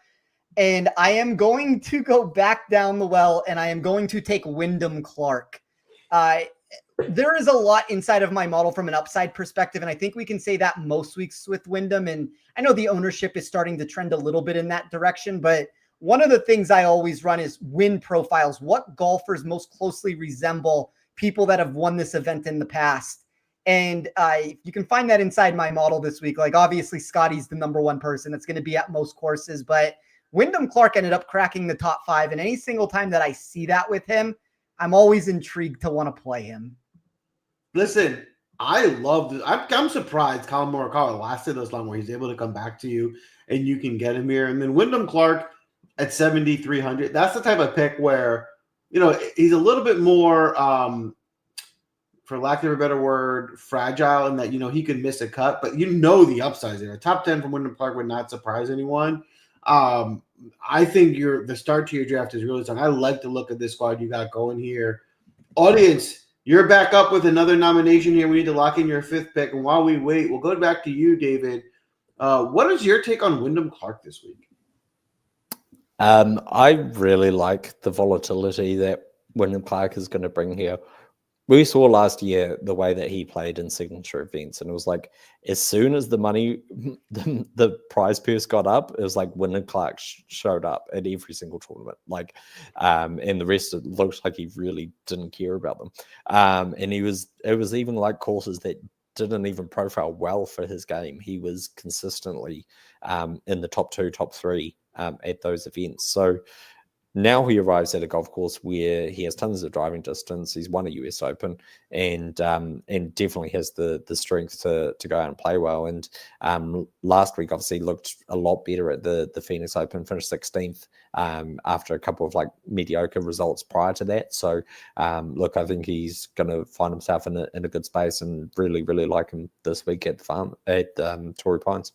and I am going to go back down the well, and I am going to take Wyndham Clark. There is a lot inside of my model from an upside perspective, and I think we can say that most weeks with Wyndham, and I know the ownership is starting to trend a little bit in that direction, but one of the things I always run is win profiles. What golfers most closely resemble people that have won this event in the past? And you can find that inside my model this week. Like obviously Scotty's the number one person that's going to be at most courses, but Wyndham Clark ended up cracking the top 5. And any single time that I see that with him, I'm always intrigued to want to play him. Listen, I love this. I'm surprised Colin Morikawa lasted this long where he's able to come back to you and you can get him here. And then Wyndham Clark at 7,300. That's the type of pick where, you know, he's a little bit more, for lack of a better word, fragile in that, you know, he could miss a cut, but you know the upsides there. A top 10 from Wyndham Clark would not surprise anyone. I think the start to your draft is really strong. I like the look of this squad you got going here. Audience, you're back up with another nomination here. We need to lock in your 5th pick. And while we wait, we'll go back to you, David. What is your take on Wyndham Clark this week? I really like the volatility that Wyndham Clark is going to bring here. we saw last year the way that he played in signature events, and it was like as soon as the money, the prize purse got up, it was like Wyndham Clark showed up at every single tournament. Like, and the rest it looks like he really didn't care about them. And it was even like courses that didn't even profile well for his game. He was consistently in the top 2, top 3 at those events. So now he arrives at a golf course where he has tons of driving distance. He's won a US Open and definitely has the strength to go out and play well. And last week, obviously, looked a lot better at the Phoenix Open, finished 16th after a couple of like mediocre results prior to that. So, look, I think he's going to find himself in a good space and really, really like him this week at the farm at Torrey Pines.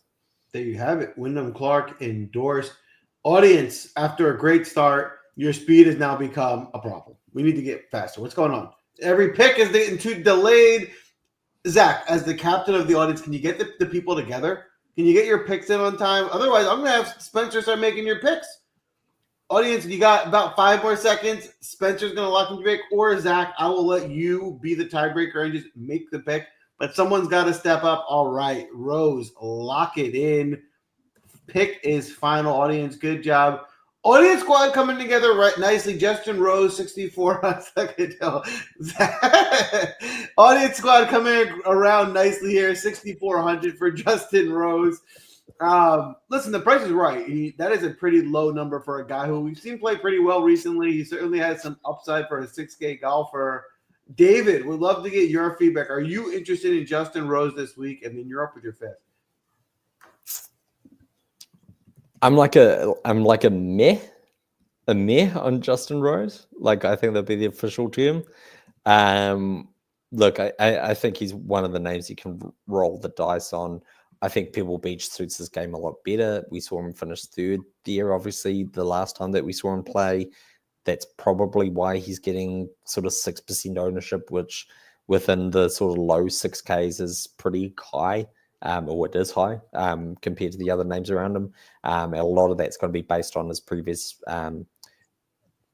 There you have it. Wyndham Clark endorsed. Audience, after a great start, your speed has now become a problem. We need to get faster. What's going on? Every pick is getting too delayed. Zach, as the captain of the audience, can you get the people together? Can you get your picks in on time? Otherwise, I'm going to have Spencer start making your picks. Audience, you got about 5 more seconds. Spencer's going to lock in your pick. Or Zach, I will let you be the tiebreaker and just make the pick. But someone's got to step up. All right, Rose, lock it in. Pick is final, audience. Good job. Audience squad coming together right nicely. Justin Rose, 64 on second. Audience squad coming around nicely here. 6,400 for Justin Rose. Listen, the price is right. That is a pretty low number for a guy who we've seen play pretty well recently. He certainly has some upside for a 6K golfer. David, would love to get your feedback. Are you interested in Justin Rose this week? And then you're up with your fifth. I'm like a meh on Justin Rose. Like, I think that'd be the official term. Look, I think he's one of the names you can roll the dice on. I think Pebble Beach suits his game a lot better. We saw him finish third there, obviously, the last time that we saw him play. That's probably why he's getting sort of 6% ownership, which within the sort of low 6Ks is pretty high. Or it is high compared to the other names around him. A lot of that's going to be based on his previous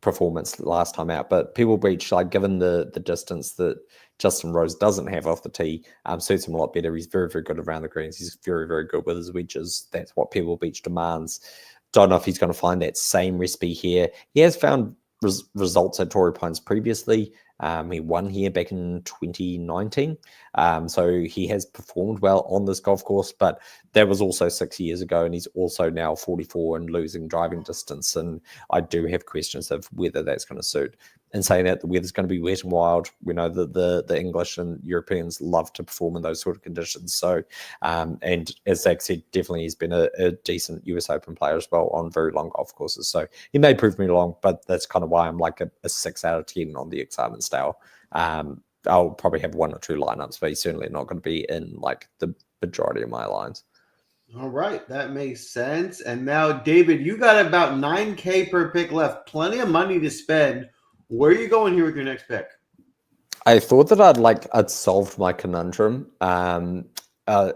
performance last time out. But Pebble Beach, like given the distance that Justin Rose doesn't have off the tee, suits him a lot better. He's very, very good around the greens. He's very, very good with his wedges. That's what Pebble Beach demands. Don't know if he's going to find that same recipe here. He has found results at Torrey Pines previously. He won here back in 2019. So he has performed well on this golf course, but that was also 6 years ago, and he's also now 44 and losing driving distance. And I do have questions of whether that's going to suit. And saying that the weather's going to be wet and wild, we know that the English and Europeans love to perform in those sort of conditions. So, and as Zach said, definitely he's been a decent US Open player as well on very long golf courses. So he may prove me wrong, but that's kind of why I'm like a 6 out of 10 on the excitement scale. I'll probably have 1 or 2 lineups, but he's certainly not going to be in like the majority of my lines. All right, that makes sense. And now, David, you got about 9K per pick left. Plenty of money to spend. Where are you going here with your next pick? I thought that I'd solved my conundrum,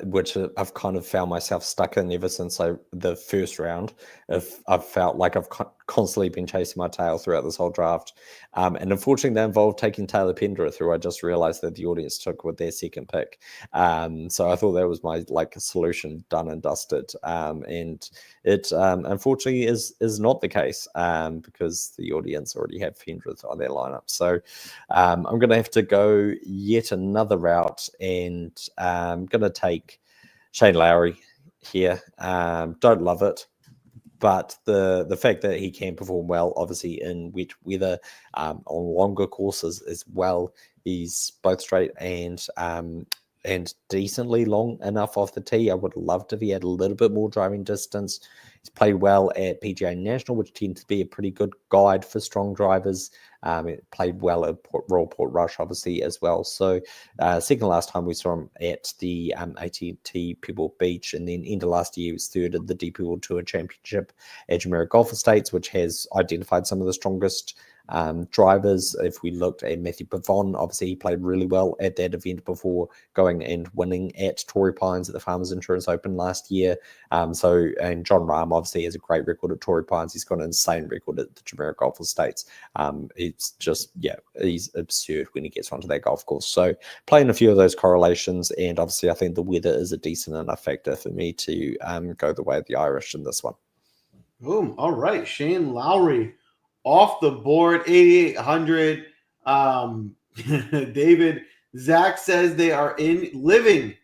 which I've kind of found myself stuck in ever since the first round. I've felt like I've constantly been chasing my tail throughout this whole draft. And unfortunately, that involved taking Taylor Pendrith, who I just realized that the audience took with their second pick. So I thought that was my solution done and dusted. And it unfortunately is not the case because the audience already have Pendrith on their lineup. So I'm going to have to go yet another route, and I'm going to take Shane Lowry here. Don't love it. But the fact that he can perform well, obviously in wet weather, on longer courses as well, he's both straight and decently long enough off the tee. I would love to be at a little bit more driving distance. He's played well at PGA National, which tends to be a pretty good guide for strong drivers. It played well at Royal Portrush, obviously, as well. So second last time we saw him at the AT&T Pebble Beach, and then end of last year he was third at the DP World Tour Championship at Jumeirah Golf Estates, which has identified some of the strongest Drivers, if we looked at Matthew Pavon, obviously he played really well at that event before going and winning at Torrey Pines at the Farmers Insurance Open last year. And John Rahm obviously has a great record at Torrey Pines. He's got an insane record at the Jumeirah Golf Estates. It's just, he's absurd when he gets onto that golf course. So playing a few of those correlations, and obviously I think the weather is a decent enough factor for me to go the way of the Irish in this one. Boom. All right. Shane Lowry off the board, 8,800. David, Zach says they are living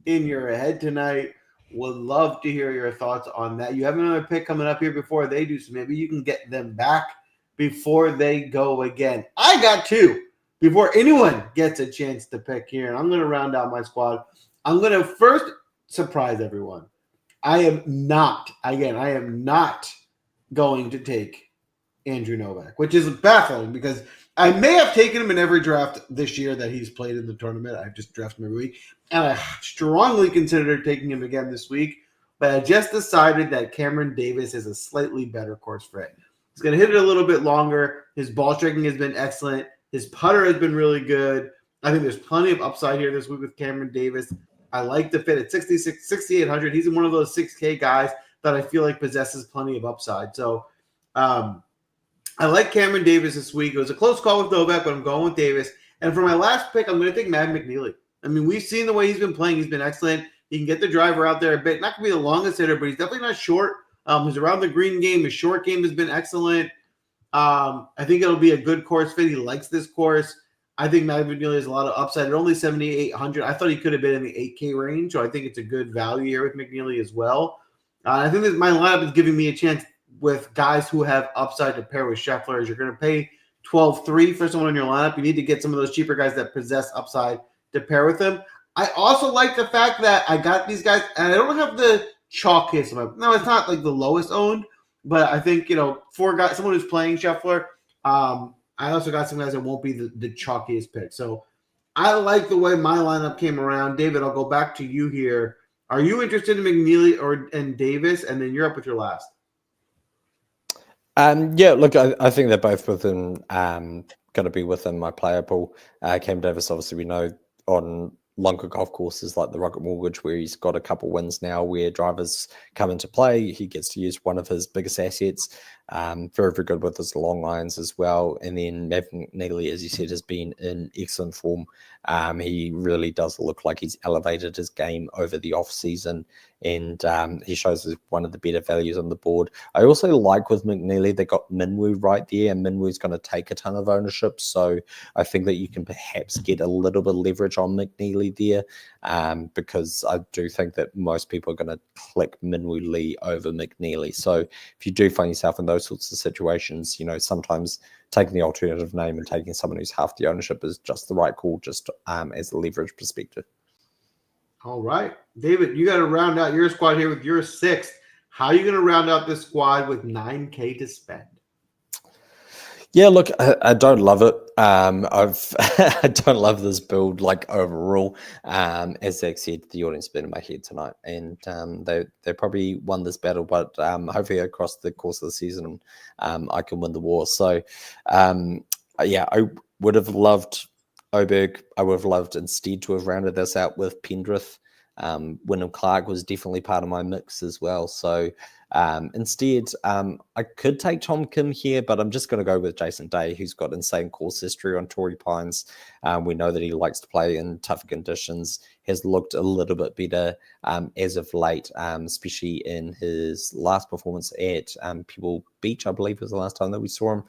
in your head tonight. Would love to hear your thoughts on that. You have another pick coming up here before they do, so maybe you can get them back before they go again. I got two before anyone gets a chance to pick here, and I'm going to round out my squad. I'm going to first surprise everyone. I am not going to take Andrew Novak, which is baffling because I may have taken him in every draft this year that he's played in the tournament. I've just drafted him every week, and I strongly considered taking him again this week, but I just decided that Cameron Davis is a slightly better course fit. He's going to hit it a little bit longer. His ball striking has been excellent. His putter has been really good. I think there's plenty of upside here this week with Cameron Davis. I like the fit at 6,800. He's one of those 6K guys that I feel like possesses plenty of upside. So I like Cameron Davis this week. It was a close call with Novak, but I'm going with Davis. And for my last pick, I'm going to take Matt McNeely. I mean, we've seen the way he's been playing. He's been excellent. He can get the driver out there a bit. Not going to be the longest hitter, but he's definitely not short. He's around the green game. His short game has been excellent. I think it'll be a good course fit. He likes this course. I think Matt McNeely has a lot of upside. At only 7,800, I thought he could have been in the 8K range, so I think it's a good value here with McNeely as well. I think that my lineup is giving me a chance with guys who have upside to pair with Scheffler. As you're going to pay 12.3 for someone in your lineup, you need to get some of those cheaper guys that possess upside to pair with them. I also like the fact that I got these guys, and I don't have the chalk case. No, it's not like the lowest owned, but I think, four guys, someone who's playing Scheffler. I also got some guys that won't be the chalkiest pick. So I like the way my lineup came around. David, I'll go back to you here. Are you interested in McNeely and Davis? And then you're up with your last. Look, I think they're both within going to be within my player pool. Cam Davis, obviously, we know on longer golf courses like the Rocket Mortgage, where he's got a couple wins now where drivers come into play. He gets to use one of his biggest assets. Very, very good with his long irons as well. And then Matt McNeely, as you said, has been in excellent form. He really does look like he's elevated his game over the off season, and he shows as one of the better values on the board. I also like with McNeely, they got Minwoo right there, and Minwoo's going to take a ton of ownership. So I think that you can perhaps get a little bit of leverage on McNeely there, because I do think that most people are going to click Minwoo Lee over McNeely. So if you do find yourself in those sorts of situations, sometimes taking the alternative name and taking someone who's half the ownership is just the right call, just as a leverage perspective. All right. David, you got to round out your squad here with your sixth. How are you going to round out this squad with 9K to spend? Yeah, look, I don't love it. I don't love this build overall. As Zach said, the audience has been in my head tonight, and they probably won this battle, but hopefully across the course of the season, I can win the war. So, I would have loved Oberg. I would have loved instead to have rounded this out with Pendrith. Wyndham Clark was definitely part of my mix as well. So instead, I could take Tom Kim here, but I'm just going to go with Jason Day, who's got insane course history on Torrey Pines. We know that he likes to play in tougher conditions, has looked a little bit better as of late, especially in his last performance at Pebble Beach, I believe was the last time that we saw him.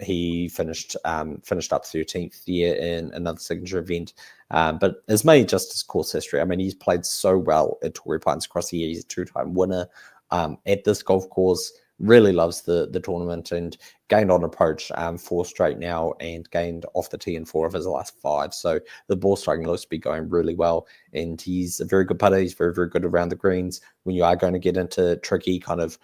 He finished up 13th there in another signature event. But it's mainly just his course history. I mean, he's played so well at Torrey Pines across the year. He's a two-time winner at this golf course. Really loves the tournament and gained on approach 4 straight now and gained off the tee in 4 of his last 5. So the ball striking looks to be going really well. And he's a very good putter. He's very, very good around the greens. When you are going to get into tricky kind of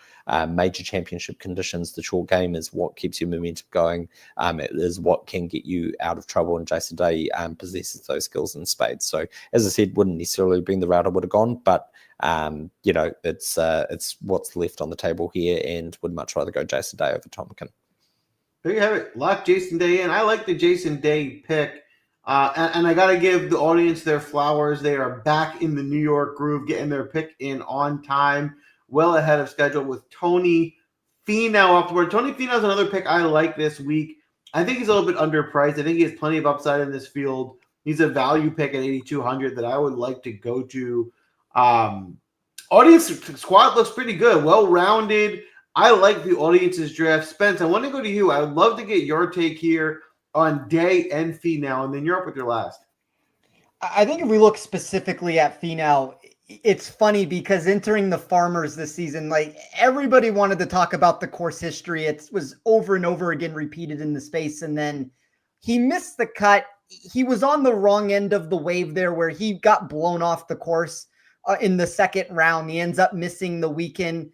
major championship conditions, the short game is what keeps your momentum going. It is what can get you out of trouble. And Jason Day possesses those skills in spades. So as I said, wouldn't necessarily have been the route I would have gone, but it's what's left on the table here, and would much rather go Jason Day over Tom Kim. There you have it. Lock Jason Day in. I like the Jason Day pick. And I got to give the audience their flowers. They are back in the New York groove, getting their pick in on time, well ahead of schedule with Tony Finau off the board. Tony Finau is another pick I like this week. I think he's a little bit underpriced. I think he has plenty of upside in this field. He's a value pick at 8,200 that I would like to go to. Audience squad looks pretty good, well-rounded. I like the audience's draft. Spence, I want to go to you. I would love to get your take here on Day and Finau, and then you're up with your last. I think if we look specifically at Finau, it's funny because entering the Farmers this season, like everybody wanted to talk about the course history. It was over and over again repeated in the space, and then he missed the cut. He was on the wrong end of the wave there where he got blown off the course in the second round. He ends up missing the weekend.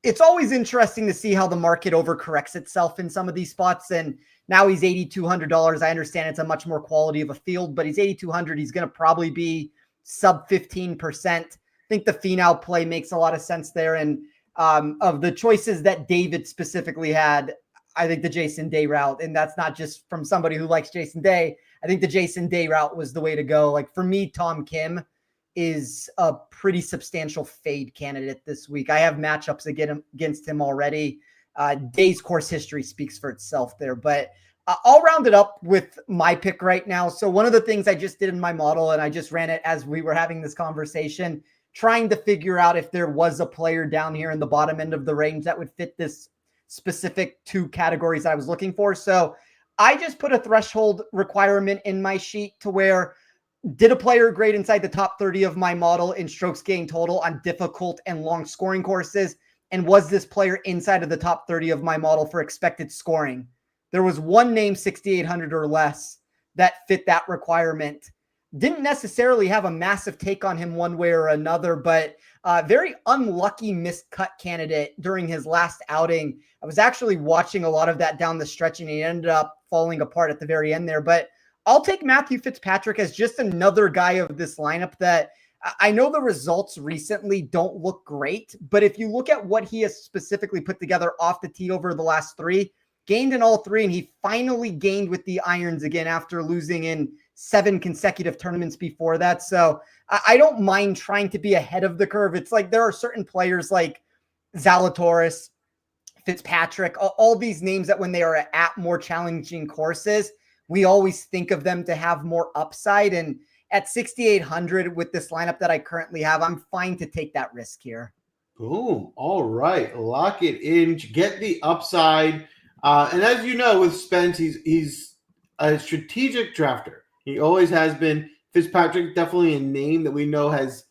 It's always interesting to see how the market overcorrects itself in some of these spots. And now he's $8,200. I understand it's a much more quality of a field, but he's $8,200. He's going to probably be sub 15%. I think the Finau play makes a lot of sense there. And of the choices that David specifically had, I think the Jason Day route, and that's not just from somebody who likes Jason Day. I think the Jason Day route was the way to go. Like for me, Tom Kim is a pretty substantial fade candidate this week. I have matchups against him already. Day's course history speaks for itself there, but I'll round it up with my pick right now. So one of the things I just did in my model, and I just ran it as we were having this conversation, trying to figure out if there was a player down here in the bottom end of the range that would fit this specific two categories I was looking for. So I just put a threshold requirement in my sheet to where did a player grade inside the top 30 of my model in strokes gained total on difficult and long scoring courses? And was this player inside of the top 30 of my model for expected scoring? There was one name 6,800 or less that fit that requirement. Didn't necessarily have a massive take on him one way or another, but very unlucky missed cut candidate during his last outing. I was actually watching a lot of that down the stretch and he ended up falling apart at the very end there. But I'll take Matthew Fitzpatrick as just another guy of this lineup that I know the results recently don't look great, but if you look at what he has specifically put together off the tee over the last three, gained in all three, and he finally gained with the irons again after losing in 7 consecutive tournaments before that. So I don't mind trying to be ahead of the curve. It's like there are certain players like Zalatoris, Fitzpatrick, all these names that when they are at more challenging courses, we always think of them to have more upside. And at 6,800 with this lineup that I currently have, I'm fine to take that risk here. Boom. All right. Lock it in. Get the upside. And as you know, with Spence, he's a strategic drafter. He always has been. Fitzpatrick, definitely a name that we know has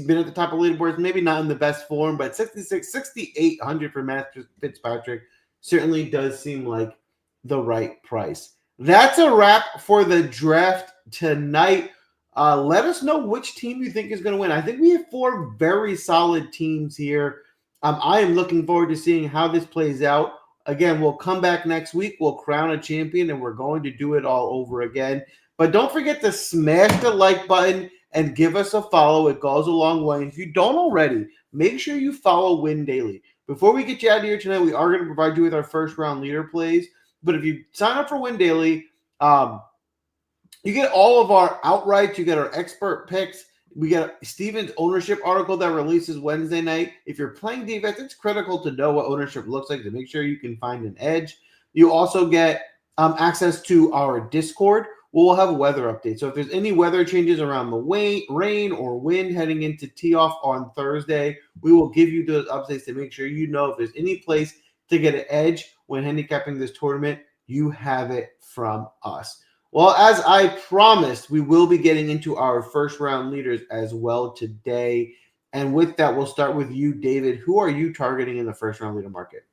been at the top of leaderboards, maybe not in the best form, but 6,800 for Matt Fitzpatrick certainly does seem like the right price. That's a wrap for the draft tonight. Let us know which team you think is going to win. I think we have 4 very solid teams here. I am looking forward to seeing how this plays out. Again, we'll come back next week. We'll crown a champion, and we're going to do it all over again. But don't forget to smash the like button and give us a follow. It goes a long way. And if you don't already, make sure you follow Win Daily. Before we get you out of here tonight, we are going to provide you with our first round leader plays. But if you sign up for Win Daily, you get all of our outrights. You get our expert picks. We get Steven's ownership article that releases Wednesday night. If you're playing defense, it's critical to know what ownership looks like to make sure you can find an edge. You also get access to our Discord. We'll have weather updates. So if there's any weather changes around the rain or wind heading into tee off on Thursday, we will give you those updates to make sure you know if there's any place to get an edge when handicapping this tournament, you have it from us. Well, as I promised, we will be getting into our first round leaders as well today. And with that, we'll start with you, David. Who are you targeting in the first round leader market?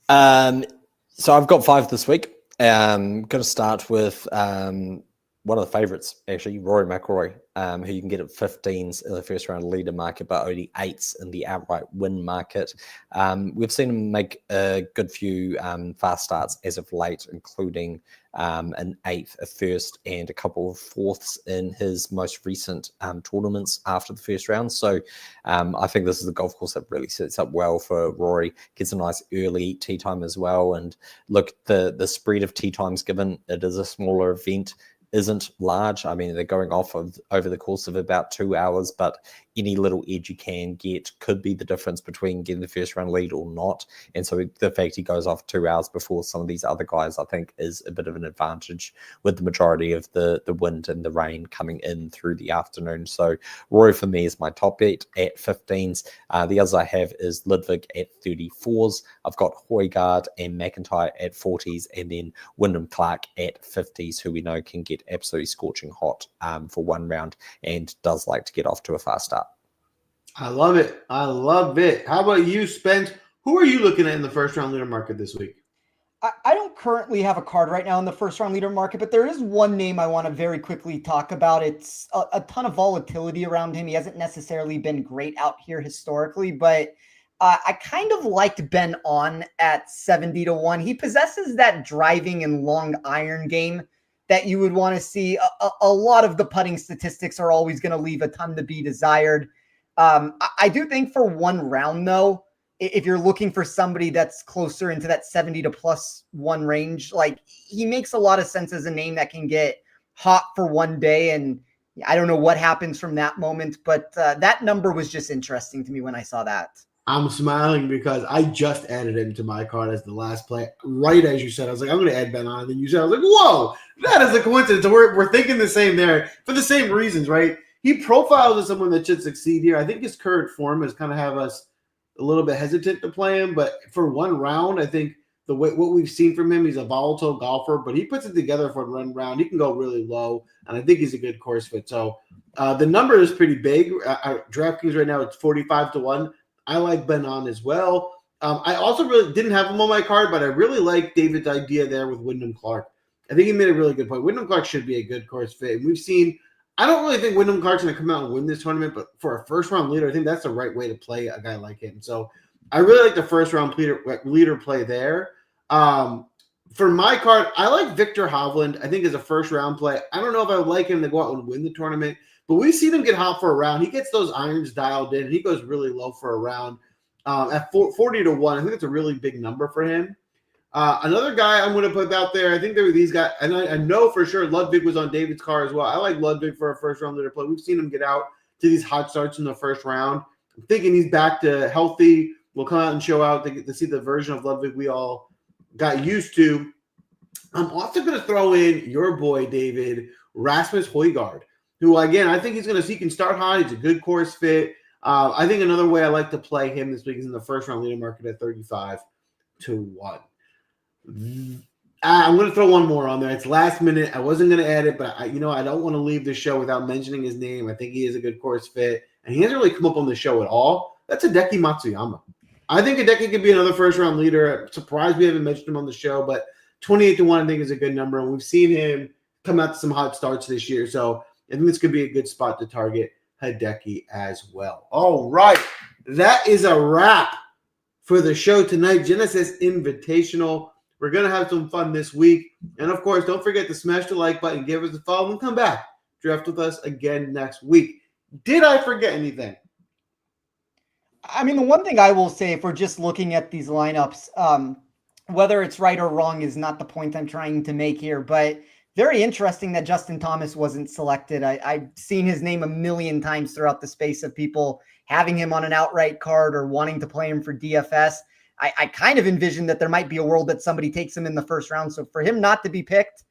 So I've got 5 this week. I'm going to start with one of the favorites, actually, Rory McIlroy, who you can get at 15s in the first round leader market, but only 8s in the outright win market. We've seen him make a good few fast starts as of late, including an 8th, a 1st, and a couple of 4ths in his most recent tournaments after the first round. So I think this is a golf course that really sets up well for Rory. Gets a nice early tee time as well. And look, the spread of tee times, given it is a smaller event, isn't large. I mean, they're going off over the course of about 2 hours, but any little edge you can get could be the difference between getting the first round lead or not. And so the fact he goes off 2 hours before some of these other guys, I think, is a bit of an advantage with the majority of the wind and the rain coming in through the afternoon. So Rory for me is my top bet at 15s. The others I have is Ludwig at 34s. I've got Højgaard and McIntyre at 40s, and then Wyndham Clark at 50s, who we know can get absolutely scorching hot for one round and does like to get off to a fast start. I love it. I love it. How about you, Spence? Who are you looking at in the first round leader market this week? I don't currently have a card right now in the first round leader market, but there is one name I want to very quickly talk about. It's a ton of volatility around him. He hasn't necessarily been great out here historically, but I kind of liked Ben On at 70-1. He possesses that driving and long iron game that you would want to see. A lot of the putting statistics are always going to leave a ton to be desired. I do think for one round, though, if you're looking for somebody that's closer into that 70 to plus one range, like he makes a lot of sense as a name that can get hot for one day. And I don't know what happens from that moment, but that number was just interesting to me when I saw that. I'm smiling because I just added him to my card as the last play. Right as you said, I was like, I'm going to add Ben On. And then you said, I was like, whoa, that is a coincidence. So we're thinking the same there for the same reasons, right? He profiles as someone that should succeed here. I think his current form has kind of have us a little bit hesitant to play him. But for one round, I think what we've seen from him, he's a volatile golfer, but he puts it together for one round. He can go really low, and I think he's a good course fit. So the number is pretty big. DraftKings right now, it's 45-1. I like Ben On as well. I also really didn't have him on my card, but I really like David's idea there with Wyndham Clark. I think he made a really good point. Wyndham Clark should be a good course fit. And we've seen – I don't really think Wyndham Clark's going to come out and win this tournament, but for a first-round leader, I think that's the right way to play a guy like him. So I really like the first-round leader play there. For my card, I like Victor Hovland, I think, as a first-round play. I don't know if I would like him to go out and win the tournament, but we've seen him get hot for a round. He gets those irons dialed in. He goes really low for a round. At 40-1, I think it's a really big number for him. Another guy I'm going to put out there, I think there were these guys, and I know for sure Ludwig was on David's car as well. I like Ludwig for a first-round leader play. We've seen him get out to these hot starts in the first round. I'm thinking he's back to healthy. We'll come out and show out to get to see the version of Ludwig we all got used to. I'm also going to throw in your boy, David, Rasmus Højgaard, who, again, I think he can start hot. He's a good course fit. I think another way I like to play him this week is in the first-round leader market at 35-1. I'm going to throw one more on there. It's last minute. I wasn't going to add it, but I don't want to leave the show without mentioning his name. I think he is a good course fit, and he hasn't really come up on the show at all. That's Hideki Matsuyama. I think Hideki could be another first-round leader. I'm surprised we haven't mentioned him on the show, but 28-1 I think is a good number, and we've seen him come out to some hot starts this year, so I think this could be a good spot to target Hideki as well. All right, that is a wrap for the show tonight. Genesis Invitational. We're going to have some fun this week. And, of course, don't forget to smash the like button, give us a follow, and come back. Draft with us again next week. Did I forget anything? I mean, the one thing I will say, if we're just looking at these lineups, whether it's right or wrong is not the point I'm trying to make here, but very interesting that Justin Thomas wasn't selected. I've seen his name a million times throughout the space of people having him on an outright card or wanting to play him for DFS. I kind of envision that there might be a world that somebody takes him in the first round. So for him not to be picked,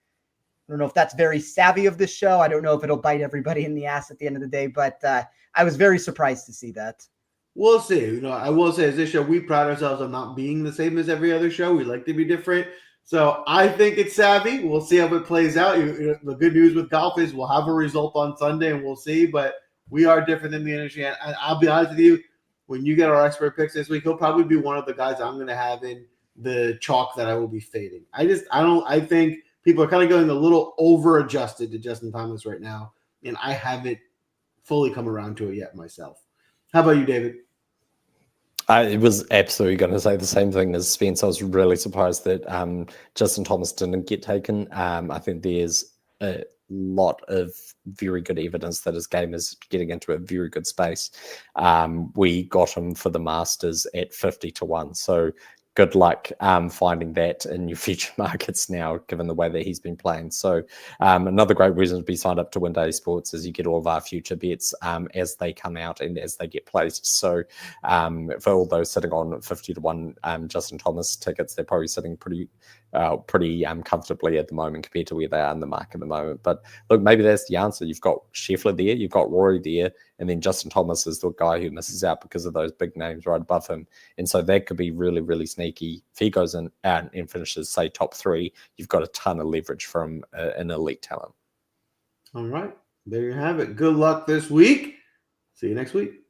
I don't know if that's very savvy of this show. I don't know if it'll bite everybody in the ass at the end of the day, but I was very surprised to see that. We'll see. I will say, as this show, we pride ourselves on not being the same as every other show. We like to be different. So I think it's savvy. We'll see how it plays out. The good news with golf is we'll have a result on Sunday, and we'll see. But we are different in the industry. And I'll be honest with you, when you get our expert picks this week, he'll probably be one of the guys I'm going to have in the chalk that I will be fading. I think people are kind of going a little over-adjusted to Justin Thomas right now, and I haven't fully come around to it yet myself. How about you, David? I was absolutely going to say the same thing as Spence. I was really surprised that Justin Thomas didn't get taken. I think there's a lot of very good evidence that his game is getting into a very good space. We got him for the Masters at 50-1. So good luck finding that in your future markets now, given the way that he's been playing. So another great reason to be signed up to Win Day Sports is you get all of our future bets as they come out and as they get placed. So for all those sitting on 50-1 Justin Thomas tickets, they're probably sitting pretty comfortably at the moment compared to where they are in the market at the moment. But look, maybe that's the answer. You've got Scheffler there, you've got Rory there, and then Justin Thomas is the guy who misses out because of those big names right above him. And so that could be really, really sneaky. If he goes in and finishes, say, top 3, you've got a ton of leverage from an elite talent. All right. There you have it. Good luck this week. See you next week.